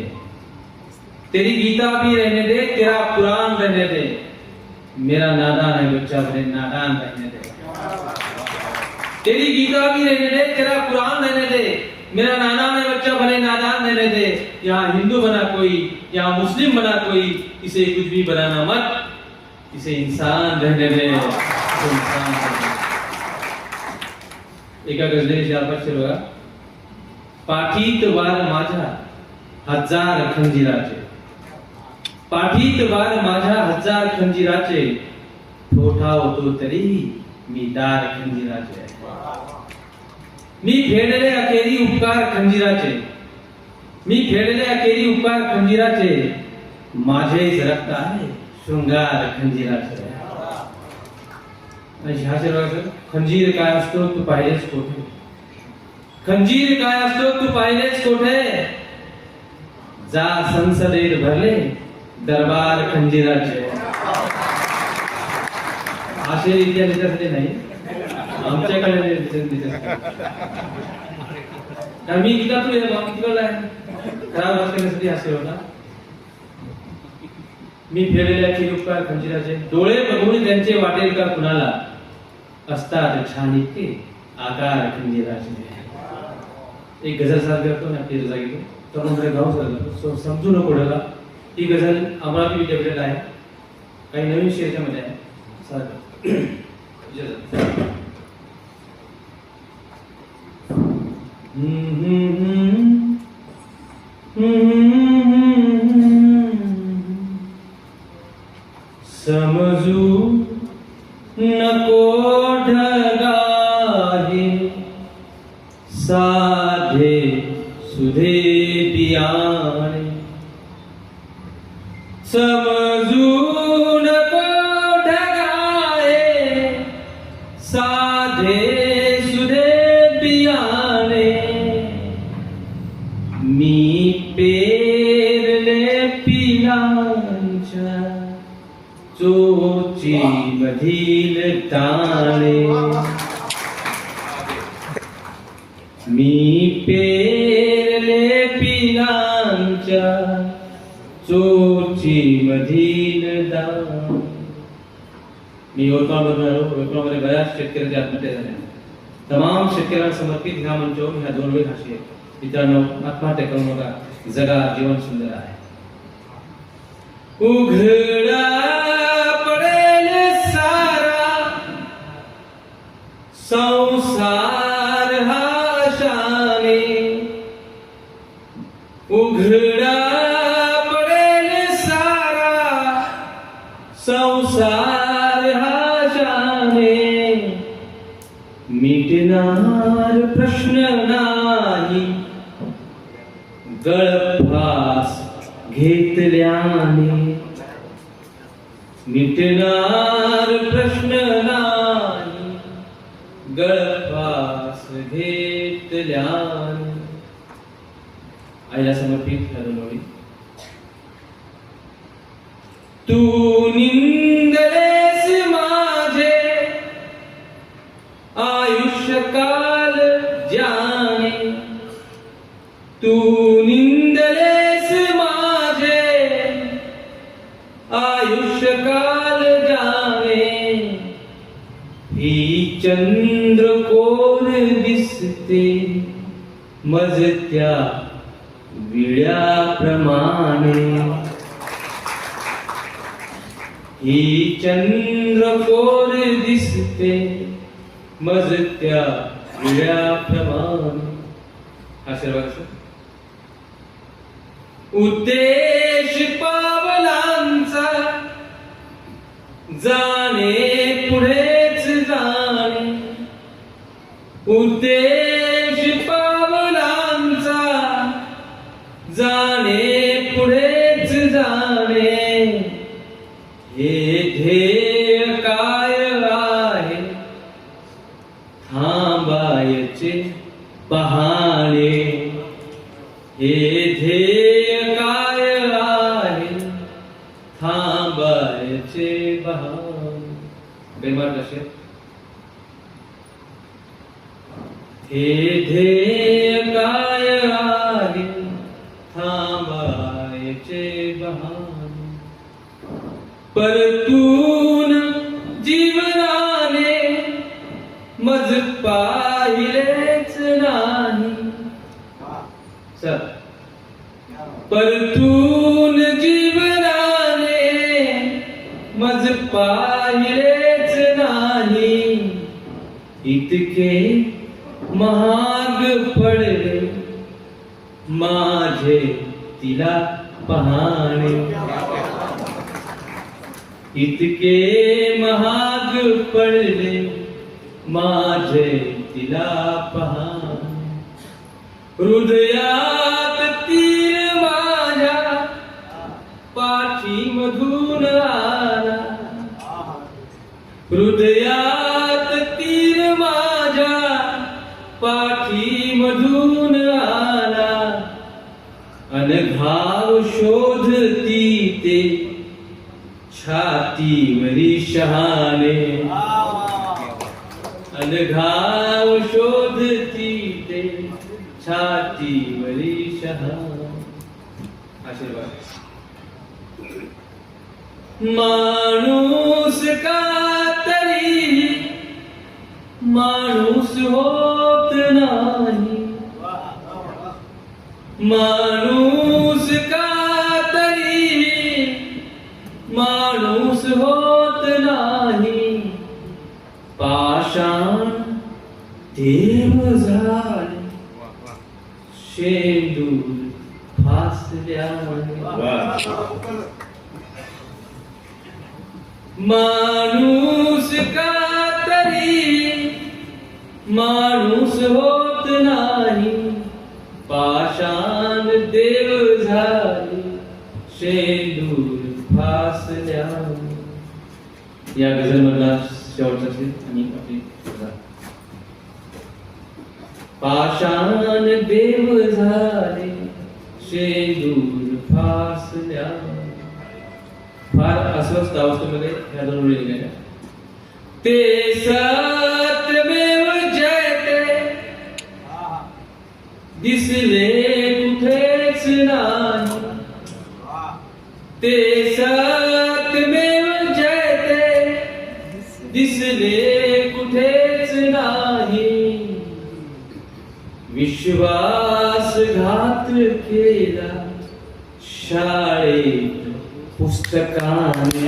तेरी गीता भी रहने दे, तेरा कुरान रहने दे, मेरा नादान है बच्चा भले नादान रहने दे। तेरी गीता भी रहने दे, तेरा कुरान रहने दे, मेरा नादान है बच्चा भले नादान रहने दे। यहाँ हिंदू बना कोई, यहाँ मुस्लिम बना कोई, इसे कुछ भी बनाना मत, इसे इंसान रहने दे, इसे इंसान रहने दे। एका गजलेचे 4-5 शेर बघा। पाठीत वार माझ्या 1000 खंजीराचे, पाठीत वार माझ्या 1000 खंजीराचे, ठोठावतो तरी मी दार खंजीराचे। मी फेडले अखेरी उपकार खंजीराचे, मी फेडले अखेरी उपकार खंजीराचे, माझेच रक्त आहे शृंगार खंजीराचे। ह्या शेराचं खंजीर काय असतो तू पाहिलेच कोठे, खंजीर काय असतो तू पाहिलेच कोठे, जा संसदेत भरले दरबार खंजीराचे। असे इतिहासासाठी नाही, आमच्याकडे मी किती तिकडला खराब करण्यासाठी असे होता। मी फेडलेल्या उपकार खंजीराचे, डोळे बघून त्यांचे वाटेल का कुणाला, असतात छान इतके आकार खंजीराचे। एक गझल सादर करतो ना आपल्या जागी तर म्हणजे गाव सादर समजू नको डला। ही गझल अमरावती विद्यापीठात आहे, काही नवीन शेरच्यामध्ये आहे सादर। समजू नको ढगाहे साधे सुधे पियाणे, समजू नको ढगाहे साधे सुधे पियाणे, मी पेरले पिलांच्या चोची मधील दाणे, मी पेरले पिलांच्या चोची मधील दाणे। मी यवतमाळमध्ये बऱ्याच शेतकऱ्यांच्या आत्महत्या झाल्या। तमाम शेतकऱ्यांना समर्पित ह्या मंचावर ह्या 2 ओळी भाषे। मित्रांनो, आत्महत्या करू नका, जगा, जीवन सुंदर आहे। उघडा पडेल सारा संसार हा शाने, उघडा पडेल सारा संसार हा शाने, मिटणार प्रश्न नाही गळफास घेतल्याने, मिटणार प्रश्न नाही गळफास घेतल्याने। आईला समर्पित ठरवली। तू निंदलेस माझे आयुष्यकाल ज्याने, तू निंदलेस माझे आयुष्यकाल ज्याने, ही चंद्रकोर दिसते मजत्या विळ्याप्रमाणे, ही चंद्रकोर दिसते मजत्या विळ्याप्रमाणे। हा सर्वांचा उद्देश जाणे पुढेच जाणे उद्देश पावलांचा जाणे पुढेच जाणे हे ध्येय काय आहे थांबायचे बहाणे हे ध्येय काय आहे थांबायचे बहाणे बेमार कसे हे ध्येय काय आहे थांबायचे बहाणे परतून जीवनाने मज पाहिलेच नाही सर परतून जीवनाने मज पाहिलेच नाही इतके महाग पडले माझे तिला पाहणे इतके महाग पडले माझे तिला पाहणे हृदयात तीर माझ्या पाठीमधून आला हृदयात तीर माझ्या पाठीमधून आला अनघाव शोधती ते छातीवरी शहाणे अनघाव शोधती ते छातीवरी शहाणे आशीर्वाद माणूस का तरी माणूस होत नाही माणूस का तरी माणूस होत नाही पाषाण देव झाले शेंदूर फासल्याने माणूस का तरी माणूस होत नाही पाषाण देव झाले शेंदूर फासल्याने या गझल मधला शेवटचा असेल आणि आपली पाषाण देव झाले शेंदूर फासल्याने फार अस्वस्थ अवस्थेमध्ये ह्या दोन ओळी लिहिल्या ते सत्यमेव जयते दिसले कुठेच नाही ते सत्यमेव जयते दिसले कुठेच नाही विश्वासघात केला शाळेत पुस्तकाने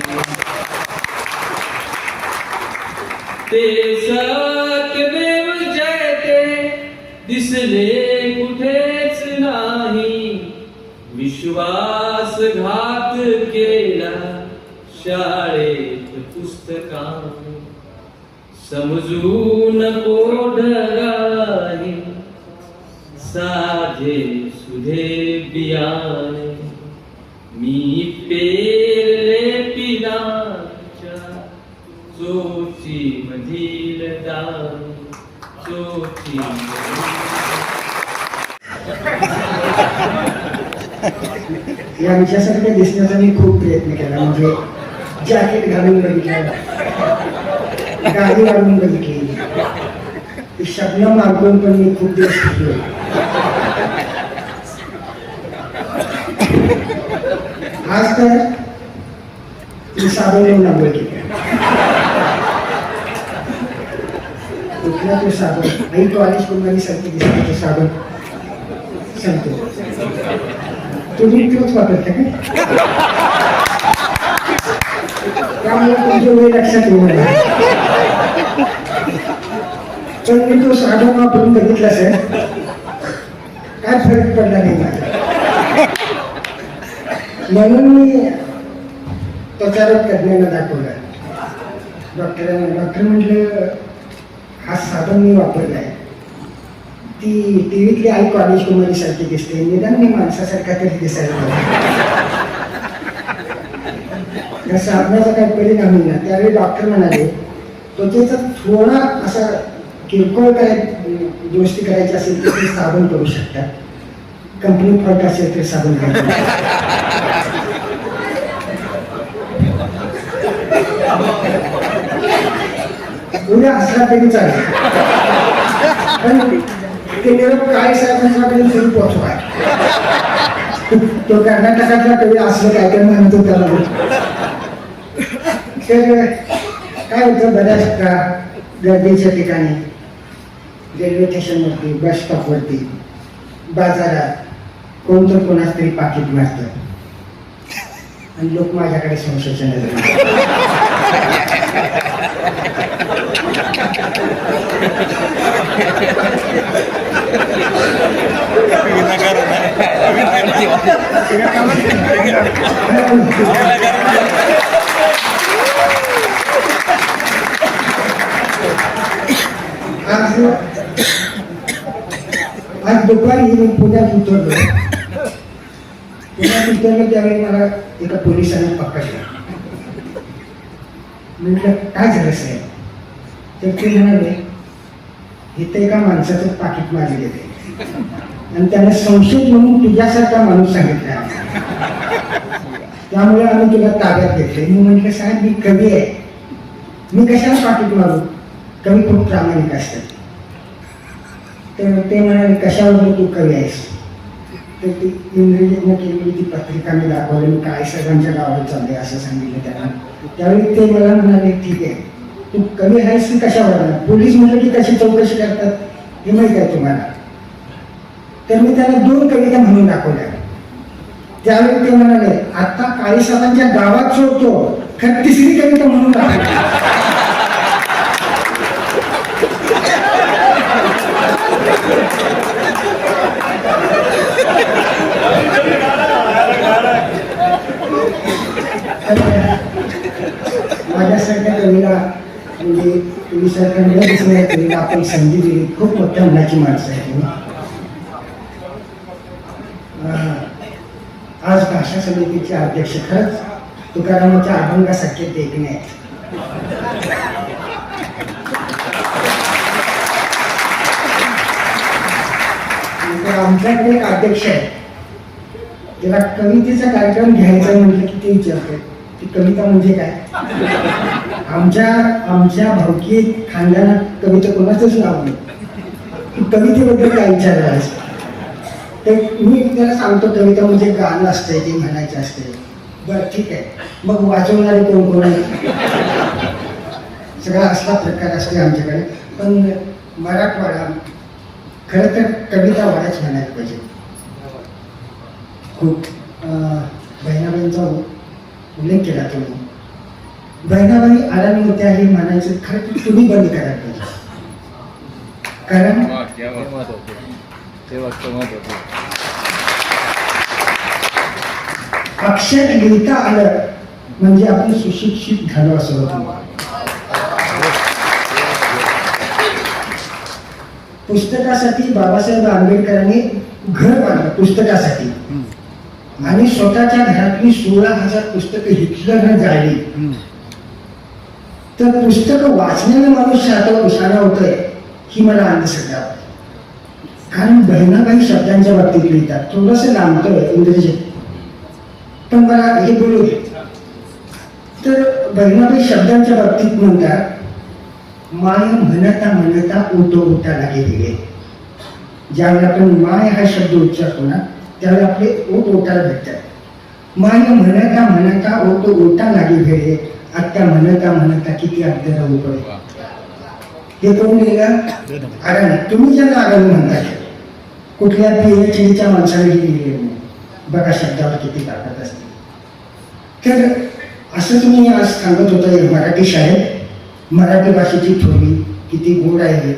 ते सत्यमेव जयते दिसले कुठेच नाही विश्वासघात केला शाळेत पुस्तकाने समजू नको ढगाने साधे सुधे बियाणे मी पेरले पिलाच्या चोची मधील दाणे चोची या विषयासाठी दिसण्याचा मी खूप प्रयत्न केला म्हणजे जॅकेट घालून बघितलं गाडी घालून बघितली शब्द मागून पण मी खूप दिवस शिकलो आज तर ती साबण येऊन लागलो की कुठला तो साबण आई कॉलेज कुंभारी सारखी दिसतो तो साबण सांगतो तुम्ही तोच वापरता का त्यामुळे तुमच्या वेळ लक्षात येऊ पण मी तो साबण वापरून बघितला सर काय फरक पडला नाही माझा म्हणून मी प्रचारक तज्ञांना दाखवलं डॉक्टर म्हटलं हा साबण मी वापरलाय, ती टीव्हीतली आई कॉलेज कुमारी सारखी दिसते, निदान मी माणसासारखा तरी दिसायला पाहिजे. या साबणाचा काही परिणाम होईल ना. त्यावेळी डॉक्टर म्हणाले त्वचेचा थोडा असा किरकोळ काय दुरुस्ती करायची असेल तर ते साबण करू शकतात, कंपनी फॉल्ट असेल तर साबण उद्या असला तरी चालेल, पण ते निरोप काय साहेबांच्यापर्यंत तरी पोहोचवा. तो कर्नाटकातला कवी असलं काय काय म्हणतो त्याला. तर काय होतं, बऱ्याचदा गर्दीच्या ठिकाणी, रेल्वे स्टेशनवरती, बस स्टॉपवरती, बाजारात कोणतं कोणाच तरी पाकिट मारतं आणि लोक माझ्याकडे संशयाच्या आज दुपारी मी पुण्यात उतरलो. त्यावेळी मला एका पोलिसांनी पकडलं. म्हटलं काय झालं साहेब? तर ते म्हणाले इथे एका माणसाचं पाकिट मारले गेले आणि त्याने संशयित म्हणून तुझ्यासारखा माणूस सांगितला, त्यामुळे आम्ही तुला ताब्यात घेतले. मी म्हटलं साहेब मी कवी आहे, मी कशाला पाकिट मारू? कवी खूप प्रामाणिक असतात. तर ते म्हणाले कशावर तू कवी आहेस? तर ती इंग्रजीतनं केलेली ती पत्रिका मी दाखवली, मी काय सगळ्यांच्या गावात चालले असं सांगितलं त्यांना. त्यावेळी ते मला म्हणाले ठीक आहे, तू कवी आहेस की कशावर? पोलीस म्हटलं की कशी चौकशी करतात हे माहिती आहे तुम्हाला. तर मी त्यांना 2 कविता म्हणून दाखवल्या. त्यावेळी ते म्हणाले आता काळी साहेबांच्या गावात सोडतो, खरं 3री कविता म्हणून दाखवली. माझ्यासारख्या कवीला म्हणजे तुम्ही सारख्या न दिसणाऱ्या कवीला आपण संधी दिली, खूप मोठ्या मनाची माणसं आहे तुम्ही. आज भाषा समितीचे अध्यक्ष खरंच तुकारामाच्या अभंगासारखे देखणे आहेत. आमच्याकडे एक अध्यक्ष आहे, त्याला कवितेचा कार्यक्रम घ्यायचा म्हटलं की ते विचारतो ती कविता म्हणजे काय. आमच्या भावकीत खानदानात कविता कोणाचंच नाव नाही. कवितेबद्दल काय विचारलं असं तर मी त्याला सांगतो कविता म्हणजे गाणं असतंय, ते म्हणायचं असते. बरं ठीक आहे, मग वाचवणारे कोण कोण आहे? सगळा असला प्रकार असते आमच्याकडे. पण मराठवाडा खरं तर कविता वाड्याच म्हणायला पाहिजे. खूप बहिणाबाईंचा उल्लेख केला तुम्ही. बहिणाबाई आराम होत्या हे म्हणायचं खरं तर तुम्ही बंद करायला पाहिजे. कारण अक्षर लिहिता आलं म्हणजे आपण सुशिक्षित झालो असं होतं. पुस्तकासाठी बाबासाहेब आंबेडकरांनी घर बांधलं पुस्तकासाठी आणि स्वतःच्या घरातली 16,000 पुस्तकं हिटलरनं जाळली. तर पुस्तकं वाचण्याने माणूस शाळा होतोय ही मला अंधश्रद्धा वाटते. कारण बहिणाबाई शब्दांच्या बाबतीत लिहितात, थोडस लांबतोय इंग्रजीत, पण मला हे बोलू दे. तर बहिणाबाई शब्दांच्या बाबतीत म्हणतात माय म्हणता म्हणता ओटो ओटा लागे गेले. ज्यावेळी आपण माय हा शब्द उच्चारतो ना त्यावेळी आपले ओट ओटाला भेटतात. माय म्हणता म्हणता ओटो ओटा लागे भेळे, आत्या म्हणता म्हणता किती अगदी राहू पडे. हे कोण लिहिलं? अरे तुम्ही ज्यांना आगामी म्हणता कुठल्या PhDच्या माणसाने लिहिले बघा शब्दावर किती ताकद असते. तर असं तुम्ही आज सांगत होता मराठी शाळेत मराठी भाषेची थोडी किती गोड आहे.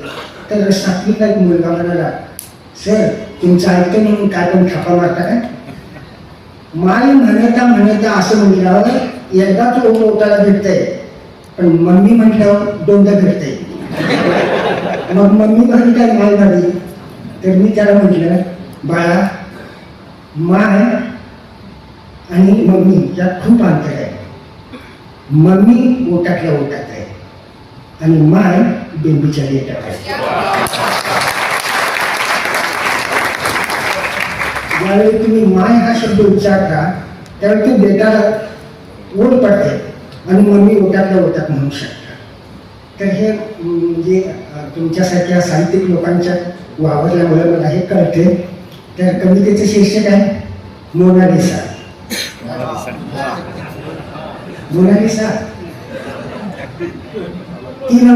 तर 7वीला एक मुलगा म्हणाला सर तुमचं ऐकतं म्हणून काय पण थापा मारता काय? माय म्हणता म्हणता असं म्हटल्यावर एकदा तो ओटाला भेटतंय, पण मम्मी म्हटल्यावर दोनदा भेटते. मग मम्मी भारी काय माय भारी. तर मी त्याला म्हटलं, बाळा, माय आणि मम्मी यात खूप अंतर आहे. मम्मी ओटातल्या ओटात आहे आणि माय बेंबीच्या लेटात आहे. ज्यावेळी तुम्ही माय हा शब्द उच्चारता त्यावेळी ते बेटाला ओढ पडते आणि मम्मी ओटातल्या ओटात म्हणू शकता. तर हे म्हणजे तुमच्यासारख्या साहित्यिक लोकांच्या वावरल्यामुळे मला हे कळते. तर कवितेचं शीर्षक आहे मोनालिसा. मोनालिसा ती ना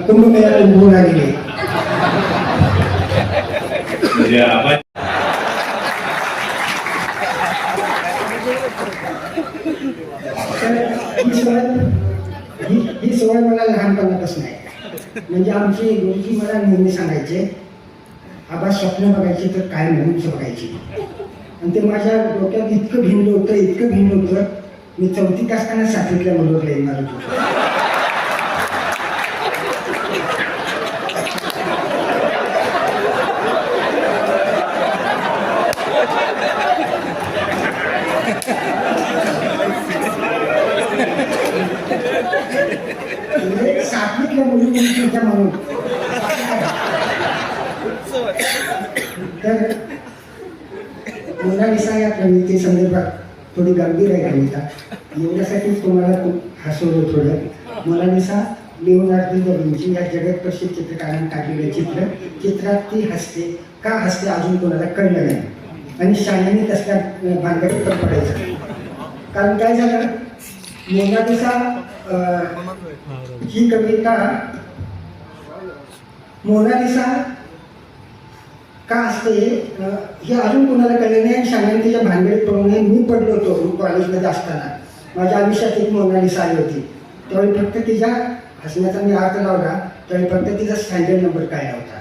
कुंभमेळ्यात उभून आलेली. ही सवय मला लहानपणापासून आहे. म्हणजे आमचे गुरुजी मला नेहमी सांगायचे, आबा स्वप्न बघायची तर काय म्हणून बघायची. आणि ते माझ्या डोक्यात इतकं भिन्न होतं, मी 4थीत असताना 7वीतल्या मुलावर येणार होतो. म्हणजे 7वीतल्या मुलीच्या म्हणून. तर मोनालिसा या कविते संदर्भात थोडी गंभीर आहे कविता. एवढ्यासाठीच तुम्हाला हसवलं थोडं. मोनालिसा लिओनार्दो दा विंची या जगत प्रसिद्ध चित्रकाराने काढलेलं चित्रात ती हसते. का हसते अजून कोणाला कळलं नाही. आणि शाळेने तसल्या भानगडीत पण पडायचं. कारण काय झालं, मोनालिसा ही कविता मोनालिसा का असते हे अजून कोणाला कळलं नाही. आणि शाळेने तिच्या भानगडीत पडू नये. मी पडलो होतो कॉलेजमध्ये असताना. माझ्या आयुष्यात एक मोनालिसा आली होती. त्यावेळी फक्त तिच्या हसण्याचा मी अर्थ लावला, त्यावेळी फक्त तिचा स्टँडर्ड नंबर काय नव्हता.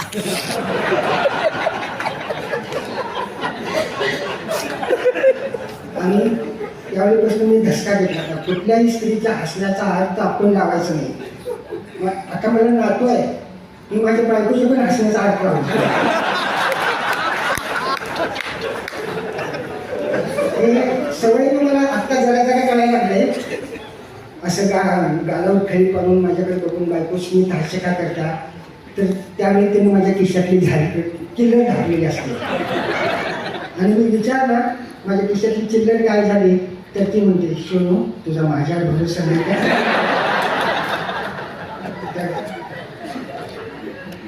आणि त्यावेळीपासून मी धसका घेतला होता. कुठल्याही स्त्रीच्या हसण्याचा अर्थ आपण लावायचा नाही. आता मला नातू आहे, मी माझ्या बायकोच्या पण हसण्याचा अर्थ लावतो. हे सवयीने मला आत्ता जरा कळायला लागले. असं गालावर खळी पाडून माझ्याकडे बघून बायको स्मित हास्य का करता, तर त्यावेळी त्याने माझ्या खिशातली चिल्लर घातलेली असते. आणि मी विचारलं माझ्या खिशातली चिल्लर काय झाली, तर ती म्हणते, सोनू तुझा माझ्यावर भरोसा नाही का.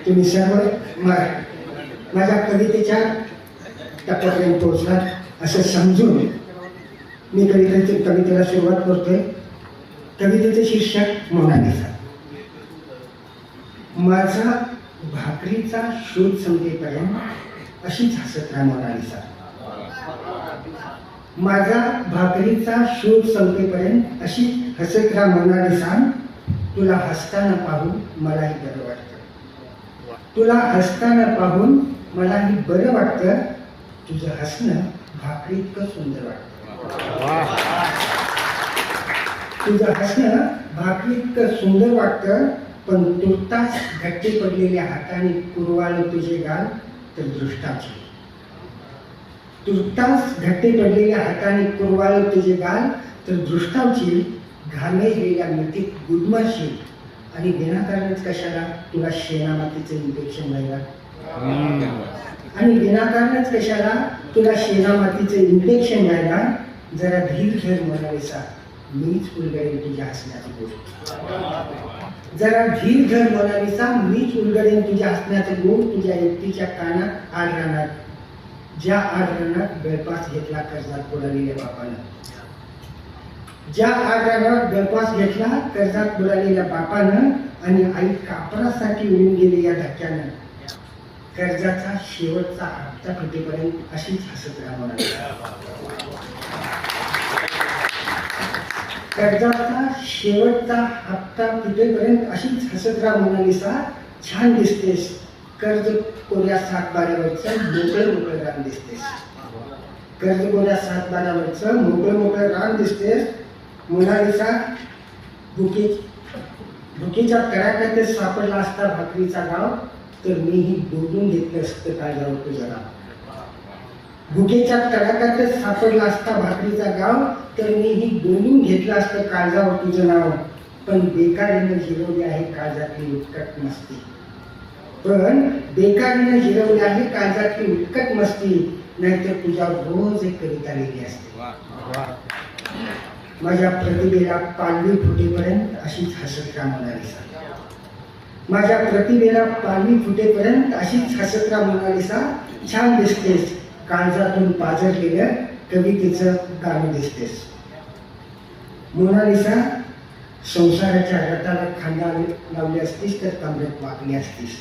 तुम्ही सर्व माझ्या कवितेच्या टप्प्यापर्यंत पोहोचला असं समजून मी कवितेला सुरुवात करतोय. कवितेचे शीर्षक मोनालिसा. माझा भाकरीचा शोध संपेपर्यंत अशीच हसत राहा मोनालिसा. माझा भाकरीचा शोध संपेपर्यंत अशी हसत राहा मोनालिसा. तुला हसताना पाहून मलाही बरं वाटतं. तुला हसताना पाहून मलाही बरं वाटतं. तुझं हसणं भाकरी इतकं सुंदर वाटतं. तुझं हसणं भाकरी इतकं सुंदर वाटतं. पण तुर्तास घट्टे पडलेल्या हाताने कुरवाळ तुझे गाल तर दृष्टाची. तुर्तास घट्टे पडलेल्या हाताने कुरवाळ तुझे गाल तर दृष्टाची. घामेलेल्या मिठीत गुदमरशील आणि विनाकारणच कशाला तुला शेणामातीचं इन्फेक्शन व्हायला. आणि विनाकारणच कशाला तुला शेणामातीचं इन्फेक्शन व्हायला. जरा धीर धर मोनालिसा, मीच उलगडेन तुझ्या हसण्याची गोष्ट. जरा धीर धर मोनालिसा, मीच उलगडेन तुझ्या हसण्याचं गोड. तुझ्या एकटीच्या कानात आड राहणार, ज्या आड राहणार गळपास घेतला कर्जात बुडालेल्या बापानं. ज्या आड राहणार गळपास घेतला कर्जात बुडालेल्या बापानं. आणि आई कापरासाठी उडून गेली या धक्क्यानं. कर्जाचा शेवटचा हप्ता फिटेपर्यंत अशीच हसत राहा मोनालिसा. कर्जाचा शेवटचा हप्ता फिटेपर्यंत अशीच हसत राहा मोनालिसा. छान दिसतेस कर्ज कोऱ्या 7-12वरचं मोकळं रान दिसतेस. कर्ज कोऱ्या 7-12वरचं मोकळं रान दिसतेस मोनालिसा. भुकेच्या तळ्यात सापडला असता भाकरीचा गाव, तर मीही बोलून घेतलं असतं काळजावर तुझं नाव. भुकेच्या तळ्यात सापडला असता भाकरीचा गाव, तर मीही बोलून घेतलं असतं काळजावर तुझं नाव. पण बेकारीनं हिरवली आहे काळजातली उत्कट मस्ती. पण बेकारीनं हिरवली आहे काळजातली उत्कट मस्ती. नाहीतर तुझ्या रोज एक कविता लिहिली असते. माझ्या प्रतिभेला पालवी फुटेपर्यंत अशीच हसत राहा मोनालिसा. माझ्या प्रतिभेला पालवी फुटेपर्यंत अशीच हसत राहा मोनालिसा. छान दिसतेस, काळजातून पाझरलेलं कवितेचं गाणं दिसतेस. मोनालिसा, संसाराच्या रथाला खांदा लावली असतीस तर कमरेत वाकली असतीस.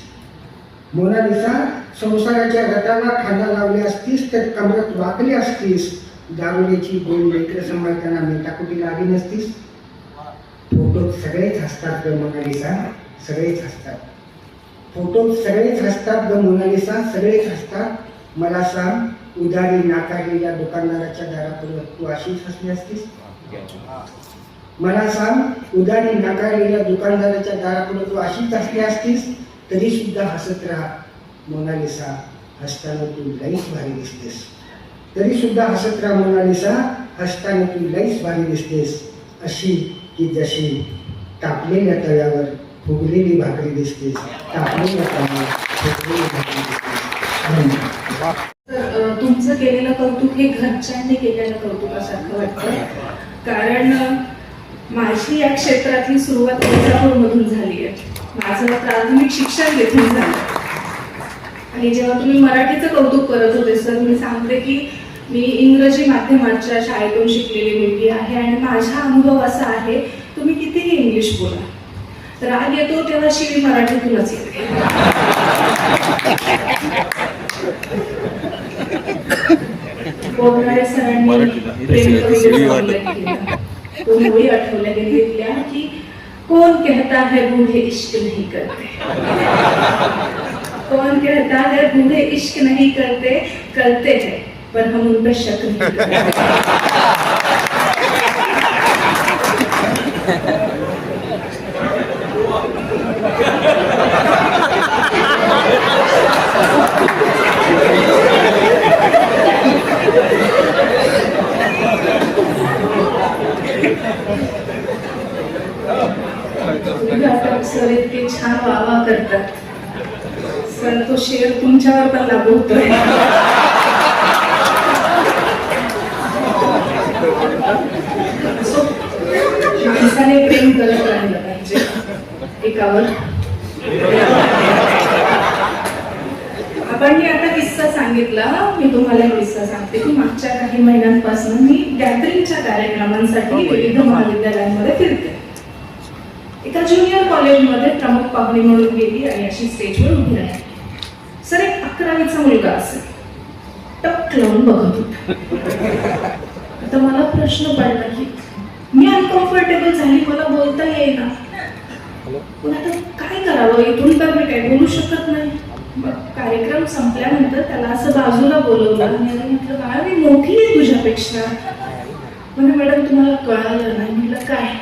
मोनालिसा, संसाराच्या रथाला खांदा लावली असतीस तर कमरेत वाकली असतीस. दारुड्याची दोन लेकरं सांभाळताना मेटाकुटी लागली नसतीस. फोटोत सगळेच हसतात ग मोनालिसा, सगळेच हसतात. फोटोत सगळेच हसतात ग मोनालिसा, सगळेच हसतात. मला सांग, उधारी नाकारलेल्या दुकानदाराच्या दारापुढे तू अशीच हसली असतीस? मला सांग, उधारी नाकारलेल्या दुकानदाराच्या दारापुढे तू अशीच हसली असतीस? तरी सुद्धा हसत राहा मोनालिसा, हसताना तू लईच भारी दिसतेस. तरी सुद्धा हसत राहा मोनालिसा, हसताना तू लईच भारी दिसतेस. अशी की जशी तापलेल्या तव्यावर फुगलेली भाकरी दिसतेस. तापलेल्या तव्यावर फुगलेली भाकरी दिसतेस. तर तुमचं केलेलं कौतुक हे घरच्यांनी केलेलं कौतुकासारखं वाटतं. कारण माझी या क्षेत्रातली सुरुवात विजापूरमधून झाली आहे. माझं प्राथमिक शिक्षण येथून झालं. आणि जेव्हा तुम्ही मराठीचं कौतुक करत होते सर, मी सांगते की मी इंग्रजी माध्यमाच्या शाळेतून शिकलेली मुलगी आहे आणि माझा अनुभव असा आहे, तुम्ही कितीही इंग्लिश बोला, राग येतो तेव्हा शिवी मराठीतूनच येते. बोलणारे सरांनी प्रेम मुली आठवल्या गेल्या की कौन कहता है बूढ़े इश्क नहीं करते, कौन कहता है बूढ़े इश्क नहीं करते, करते हैं पर हम उन पर शक नहीं करते. सर इतके छान वावा करतात. सर तो शेर तुमच्यावर पण लागू होतोय. माणसाने प्रेम करत राहिलं पाहिजे एकावर. आपण आता किस्सा सांगितला, मी तुम्हाला एक किस्सा सांगते की मागच्या काही महिन्यांपासून मी गॅदरिंगच्या कार्यक्रमांसाठी विविध महाविद्यालयांमध्ये फिरते. एका ज्युनियर कॉलेजमध्ये प्रमुख पाहुणी म्हणून गेली आणि अशी स्टेजवर उभी राहिली. सर, एक 11वीचा मुलगा असेल, टक लावून बघत होता. आता मला प्रश्न पडला की मी अनकम्फर्टेबल झाली, मला बोलता येईना. पण आता काय करावं, इथून तर मी काही बोलू शकत नाही. मग कार्यक्रम संपल्यानंतर त्याला असं बाजूला बोलवलं आणि म्हटलं, बाळा मी मोठी आहे तुझ्यापेक्षा. म्हणजे मॅडम तुम्हाला कळालं नाही? म्हटलं काय?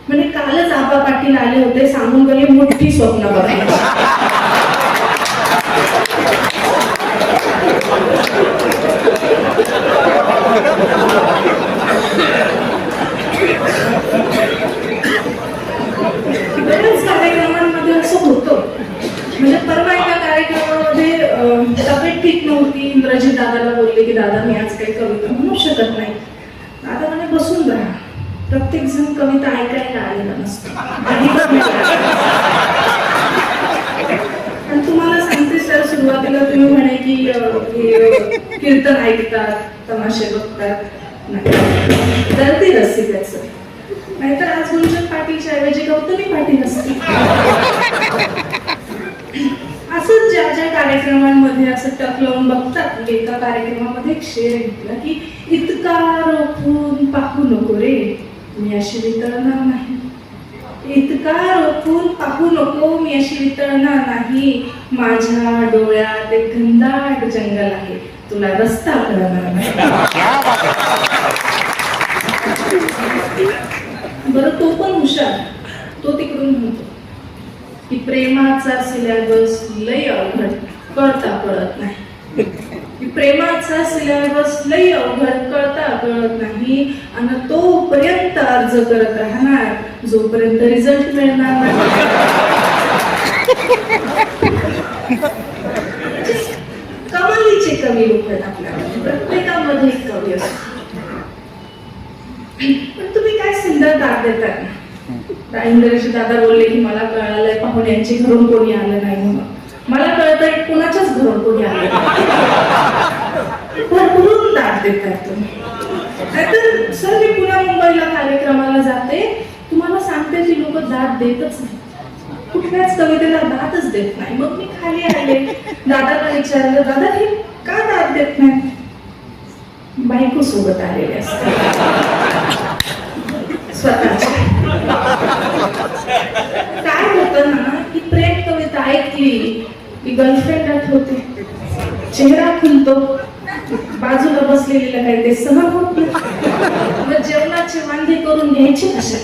म्हणजे कालच आबा पाटील आले होते, सांगून गेले मोठी स्वप्न बघायची. बऱ्याच कार्यक्रमांमध्ये असं होतं. म्हणजे परवा एका कार्यक्रमामध्ये तब्येत ठीक नव्हती, इंद्रजित दादाला बोलले की दादा मी आज काही कविता म्हणू शकत नाही. दादा म्हणे बसून राहा. प्रत्येक जण कविता ऐकायला आलेला नसतो. आणि तुम्हाला सांगते सर, सुरुवातीला तुम्ही म्हणे की कीर्तन ऐकतात, तमाशे बघतात. नाही, गर्दी असते त्याचं. नाहीतर आज गुंजन पाटीलच्या ऐवजी गौतमी पाटील असते. असंच ज्या ज्या कार्यक्रमांमध्ये असं टक लावून बघतात. एका कार्यक्रमामध्ये एक शेर घेतला की इतका रोखून पाहू नको रे, मी अशी वितळणार नाही. इतका रोखून पाहू नको, मी अशी वितळणार नाही. माझ्या डोळ्यात एक घनदाट जंगल आहे, तुला रस्ता कळणार नाही. बरं तो पण हुशार, तो तिकडून म्हणतो की प्रेमाचा सिलेबस लय अवघड, कळता कळत नाही. की प्रेमाचा सिलेबस लय अवघड, कळता कळत नाही, आणि तोपर्यंत अर्ज करत राहणार जोपर्यंत रिझल्ट मिळणार नाही. कमालीचे कवी लोक आहेत आपल्याकडे, प्रत्येकामध्ये एक कवी असतो. पण तुम्ही काय सुंदर दाद देतात. इंद्रेश दादा बोलले की मला कळालंय पाहुण्यांची घरून कोणी आलं नाही म्हणून. मला कळतंय कोणाच्याच घरून कोणी आलं नाही. भरभरून दाद देतात तुम्ही. नाहीतर सर मी पुण्या मुंबईला कार्यक्रमाला जाते, तुम्हाला सांगते ती लोक दाद देतच नाही, कुठल्याच कवितेला दादच देत नाही. मग मी खाली आले, दादाला विचारलं, दादा हे का दाद देत नाही? बायको सोबत आलेले असतात स्वतःच्या. काय होतं ना की प्रेम कविता ऐकली की गर्लफ्रेंड आठवते, चेहरा खुलतो, बाजूला बसलेलीला काही ते सहन होत नाही. मग जेवणाचे वांदे करून घ्यायचे कशा?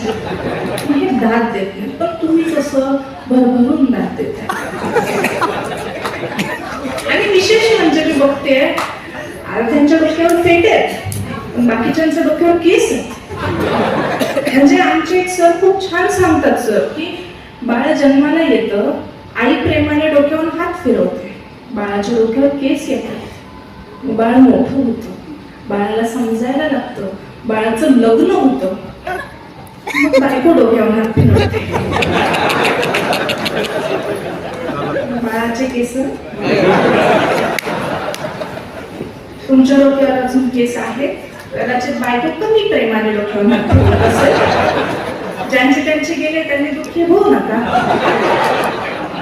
हे दाद देत नाही. पण तुम्ही कसं भरभरून दाद देताय. आणि विशेष म्हणजे मी बघते त्यांच्या डोक्यावर फेटे आहेत, बाकीच्यांच्या डोक्यावर केस आहेत. म्हणजे आमचे एक सर खूप छान सांगतात सर की बाळ जन्माला येतं, आई प्रेमाने डोक्यावर हात फिरवते, बाळाच्या डोक्यावर केस येतात, बाळ मोठं होतं, बाळाला समजायला लागतं, बाळाचं लग्न होतं, मग बायको डोक्यावर हात फिरवते. बाळाचे केस तुमच्या डोक्यावर अजून केस आहे, कदाचित बायको कमी प्रेमाने डोक्यावर हात फिरवत असेल. ज्यांचे त्यांचे गेले त्यांनी दुःखी होऊ नका,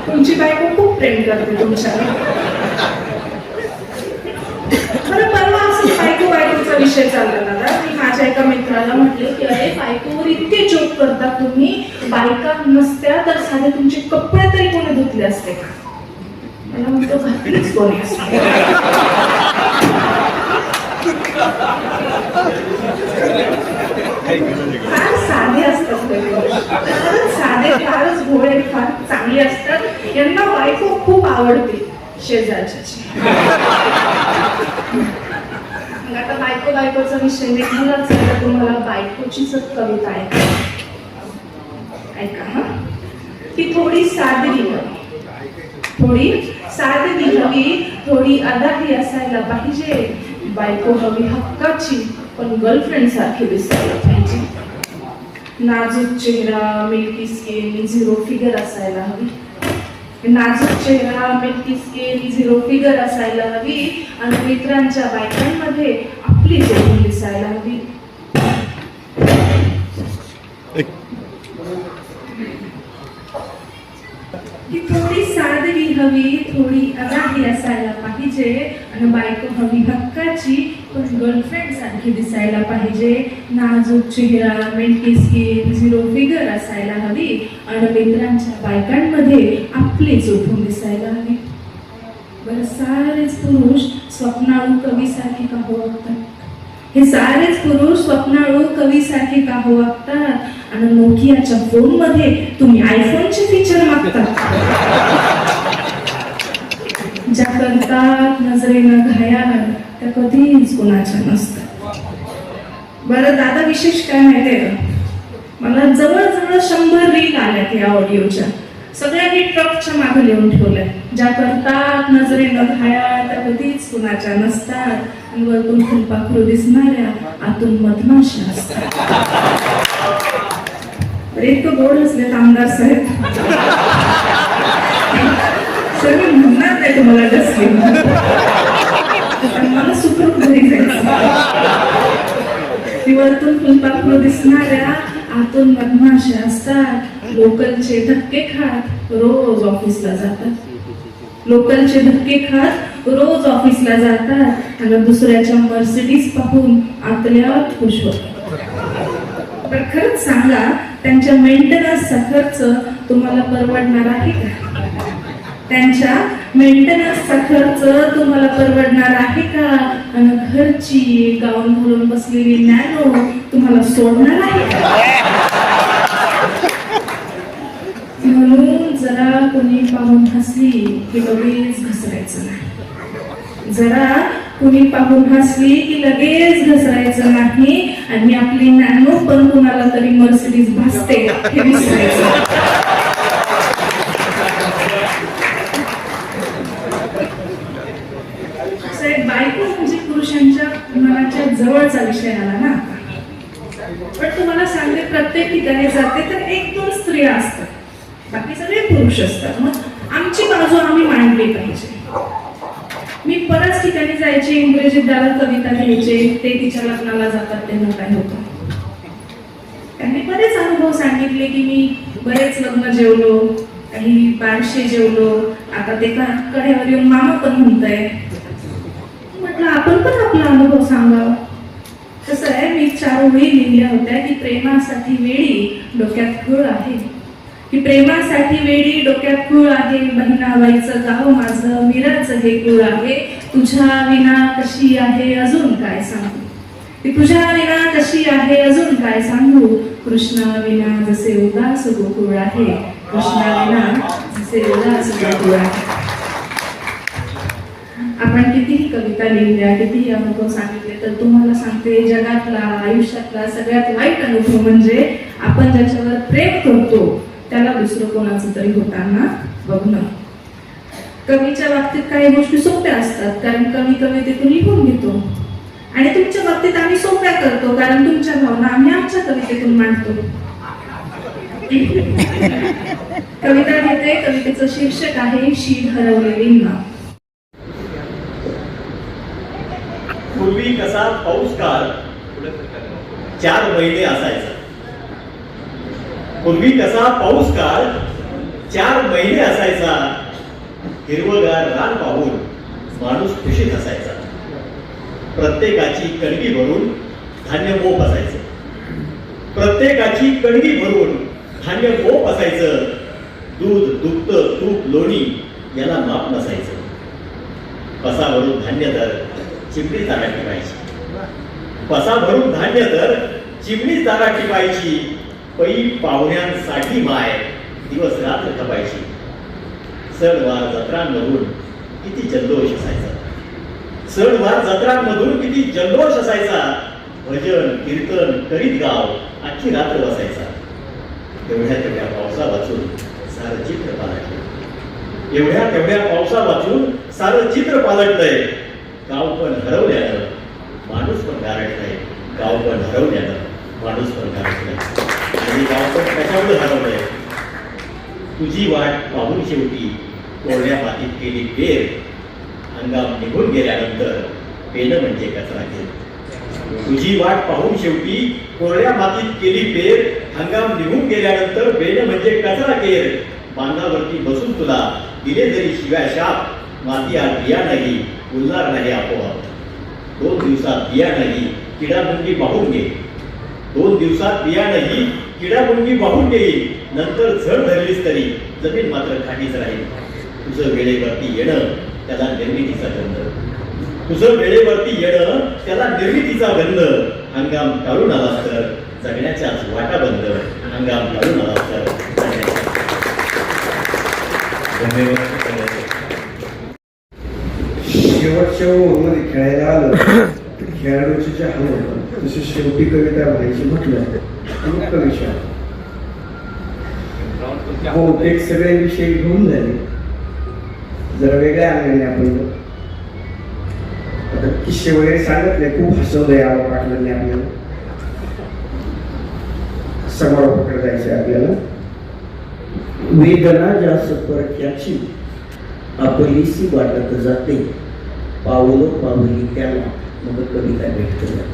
तुमची बायको खूप प्रेम करते तुमच्यावर. बरं परवा असं बायकोचा विषय चालला दादा. मी माझ्या एका मित्राला म्हटले की अरे बायकोवर इतके जोक करता तुम्ही, बायका नसत्या तर साधे तुमचे कपडे तरी कोणी धुतले असते का? मला म्हणतो घातलीच कोणी असते. फार साधे असतात, साधे फारच भोळे, फार चांगले असतात. यांना बायको खूप आवडते शेजारच्याची. आता बायकोचा विषय निघालाच आहे, तुम्हाला बायकोचीच कविता ऐका हा. ती थोडी सादगी हवी, थोडी अदाही असायला पाहिजे. बायको हवी हक्काची, पण गर्लफ्रेंड सारखी दिसायला पाहिजे. नाजूक चेहरा, मिल्की स्किन, झिरो फिगर असायला हवी. नाजूक चेहरा, मिल्की स्किन, झिरो फिगर असायला हवी, आणि मित्रांच्या बायकांमध्ये आपली जोडी दिसायला हवी. की थोडी सादगी हवी, थोडी अदाही असायला पाहिजे, आणि बायको हवी हक्काची, पण गर्लफ्रेंड सारखी दिसायला पाहिजे. नाजूक चेहरा, मिल्की स्किन, झिरो फिगर असायला हवी, आणि मित्रांच्या बायकांमध्ये आपलीच उठून दिसायला हवी. बरं सारेच पुरुष स्वप्नाळू कवीसारखे का हो वागतात? हे सारेच पुरुष स्वप्नाळू कवीसारखे का हो वागतात? आणि नोकियाच्या फोन मध्ये तुम्ही आयफोनचे फीचर मागतात. ज्या करतात नजरेनं घायाळ, त्या कधीच कुणाच्या नसतात. बरं दादा विशेष काय माहितीये का, मला जवळजवळ 100 रील आल्यात या ऑडिओच्या. सगळ्यांनी ट्रकच्या मागे लिहून ठेवलंय, ज्या करतात नजरेनं घायाळ, त्या कधीच कुणाच्या नसतात, आणि वरतून फुलपाखरू दिसणाऱ्या आतून मधमाशा असतात. इतकं गोड हसलेत आमदार साहेब. सगळे म्हणणार नाही तुम्हाला डसले, मला सुखरूप घरी जायचं. वरतून फुलपाखरू दिसणाऱ्या आतून मधमाशा असतात. लोकलचे धक्के खात रोज ऑफिसला जातात. लोकलचे धक्के खात रोज ऑफिसला जातात, आणि दुसऱ्याच्या मर्सिडीज पाहून आतल्यात खुश होतात. तर खरंच सांगा, त्यांच्या मेंटेनन्सचा खर्च तुम्हाला परवडणार आहे का? त्यांच्या मेंटेनन्सचा खर्च तुम्हाला परवडणार आहे का? आणि घरची गाऊन घालून बसलेली नॅनो तुम्हाला सोडणार आहे का? जरा कोणी पाहून हसली की लगेच घसरायचं नाही. जरा कुणी पाहून हसली की लगेच घसरायचं नाही आणि आपली नॅनो पण कुणाला तरी मर्सिडीज भासते हे विसरायचं. साहेब, बायको म्हणजे पुरुषांच्या मनाच्या जवळचा विषय आला ना. पण तुम्हाला सांगते, प्रत्येक ठिकाणी जाते तर 1-2 स्त्रिया असतात, बाकी सगळे पुरुष असतात. मग आमची बाजू आम्ही मांडली पाहिजे. मी बऱ्याच ठिकाणी जायचे, इंग्रजीत द्याला कविता घ्यायचे, ते तिच्या लग्नाला जातात तेव्हा काय होतं. त्यांनी बरेच अनुभव सांगितले की मी बरेच लग्न जेवलो, काही बारशे जेवलो, आता ते कड्यावर येऊन मामा पण म्हणताय. म्हटलं आपण पण आपला अनुभव सांगावा. कसं आहे, मी 4 ओळी लिहिल्या होत्या की प्रेमासाठी वेळी डोक्यात खूळ आहे, की प्रेमासाठी वेळी डोक्यात खूळ आहे, बहिणाबाईचं गाव माझं मीराचं हे कुळ आहे, तुझ्या विना कशी आहे अजून काय सांगू, की तुझ्या विना कशी आहे अजून काय सांगू, कृष्णा विना जसे उदास गोकुळ आहे, कृष्णा विना जसे उदास गोकुळ आहे. आपण कितीही कविता लिहिल्या, कितीही अनुभव सांगितले, तर तुम्हाला सांगते, जगातला आयुष्यातला सगळ्यात वाईट अनुभव म्हणजे आपण ज्याच्यावर प्रेम करतो त्याला दुसरं कोणाचं तरी होताना बघणं. कवीच्या बाबतीत काही गोष्टी सोप्या असतात, कारण कवी कवितेतून लिहून घेतो, आणि तुमच्या बाबतीत आम्ही सोप्या करतो, कारण तुमच्या भावना आम्ही आमच्या कवितेतून मांडतो. कविता घेते, कवितेचं शीर्षक आहे शीत हरवलेली नाव. पूर्वी कसा पाऊस काळ 4 महिने असायचा. पूर्वी कसा पाऊस काळ 4 महिने असायचा. हिरवगार रान पाहून माणूस खुशीत असायचा. प्रत्येकाची कणगी भरून धान्य मोप असायचं. प्रत्येकाची कणगी भरून धान्य मोप असायचं. दूध, दुग्ध, तूप, लोणी याला माप नसायचं. पसा भरून धान्य तर चिमणी जागा टिपायची. पसा भरून धान्य तर चिमणी जागा टिपायची. पै पाहुण्यांसाठी माय दिवस रात्र खपायची. सणवार जत्रांमधून किती जल्लोष असायचा. सणवार जत्रांमधून किती जल्लोष असायचा. भजन कीर्तन करीत गाव आखी रात्र बसायचा. एवढ्या तेवढ्या पावसा वाचून सारं चित्र पालटलं. एवढ्या तेवढ्या पावसा वाचून सारं चित्र पालटलंय. गाव पण हरवल्यानं माणूस पण गारठलाय. गाव पण हरवल्यानं माणूस पण गारठलाय. आणि गाव पण कशामुळे हरवलंय. तुझी वाट पाहून शेवटी कोरड्या मातीत केली पेर. हंगाम निघून गेल्यानंतर पेन म्हणजे कचरा केर. तुझी वाट पाहून शेवटी कोरड्या मातीत केली पेर. हंगाम निघून गेल्यानंतर पेन म्हणजे कचरा केर. बांधावरती बसून तुला दिले जरी शिव्या शाप. माती आत बिया नाही उलणार नाही आपोआप. 2 दिवसात बिया नाही किडामुंगी वाहून घे. 2 दिवसात बिया नाही किडामुंगी वाहून घेईल. नंतर झड धरलीस तरी जमीन मात्र खालीच राहील. तुझं वेळेवरती येणं त्याला निर्मितीचा गंध. तुझं वेळेवरती येणं त्याला निर्मितीचा गंध. हंगाम टाळून आलास तर जगण्याच्याच वाटा बंद. हंगाम टाळून आलास तर जगण्याच्या. धन्यवाद. शेवटच्या ओव्हरमध्ये खेळायला आलं, खेळाडूची जे हाल होतं, तशी शेवटी कविता म्हणायची म्हटलं मग कविता बहुतेक सगळे विषय घेऊन झाले. जरा वेगळ्या अंगाने आपण आता किस्से वगैरे सांगितले. खूप हसवलंय आवा पाटलांनी आपल्याला. समारोपाकडे जायचंय आपल्याला. वेदना जास्त परक्याची आपलीसी वाटत जाते. पावलो पावली त्याला मग कविता भेटत जाते.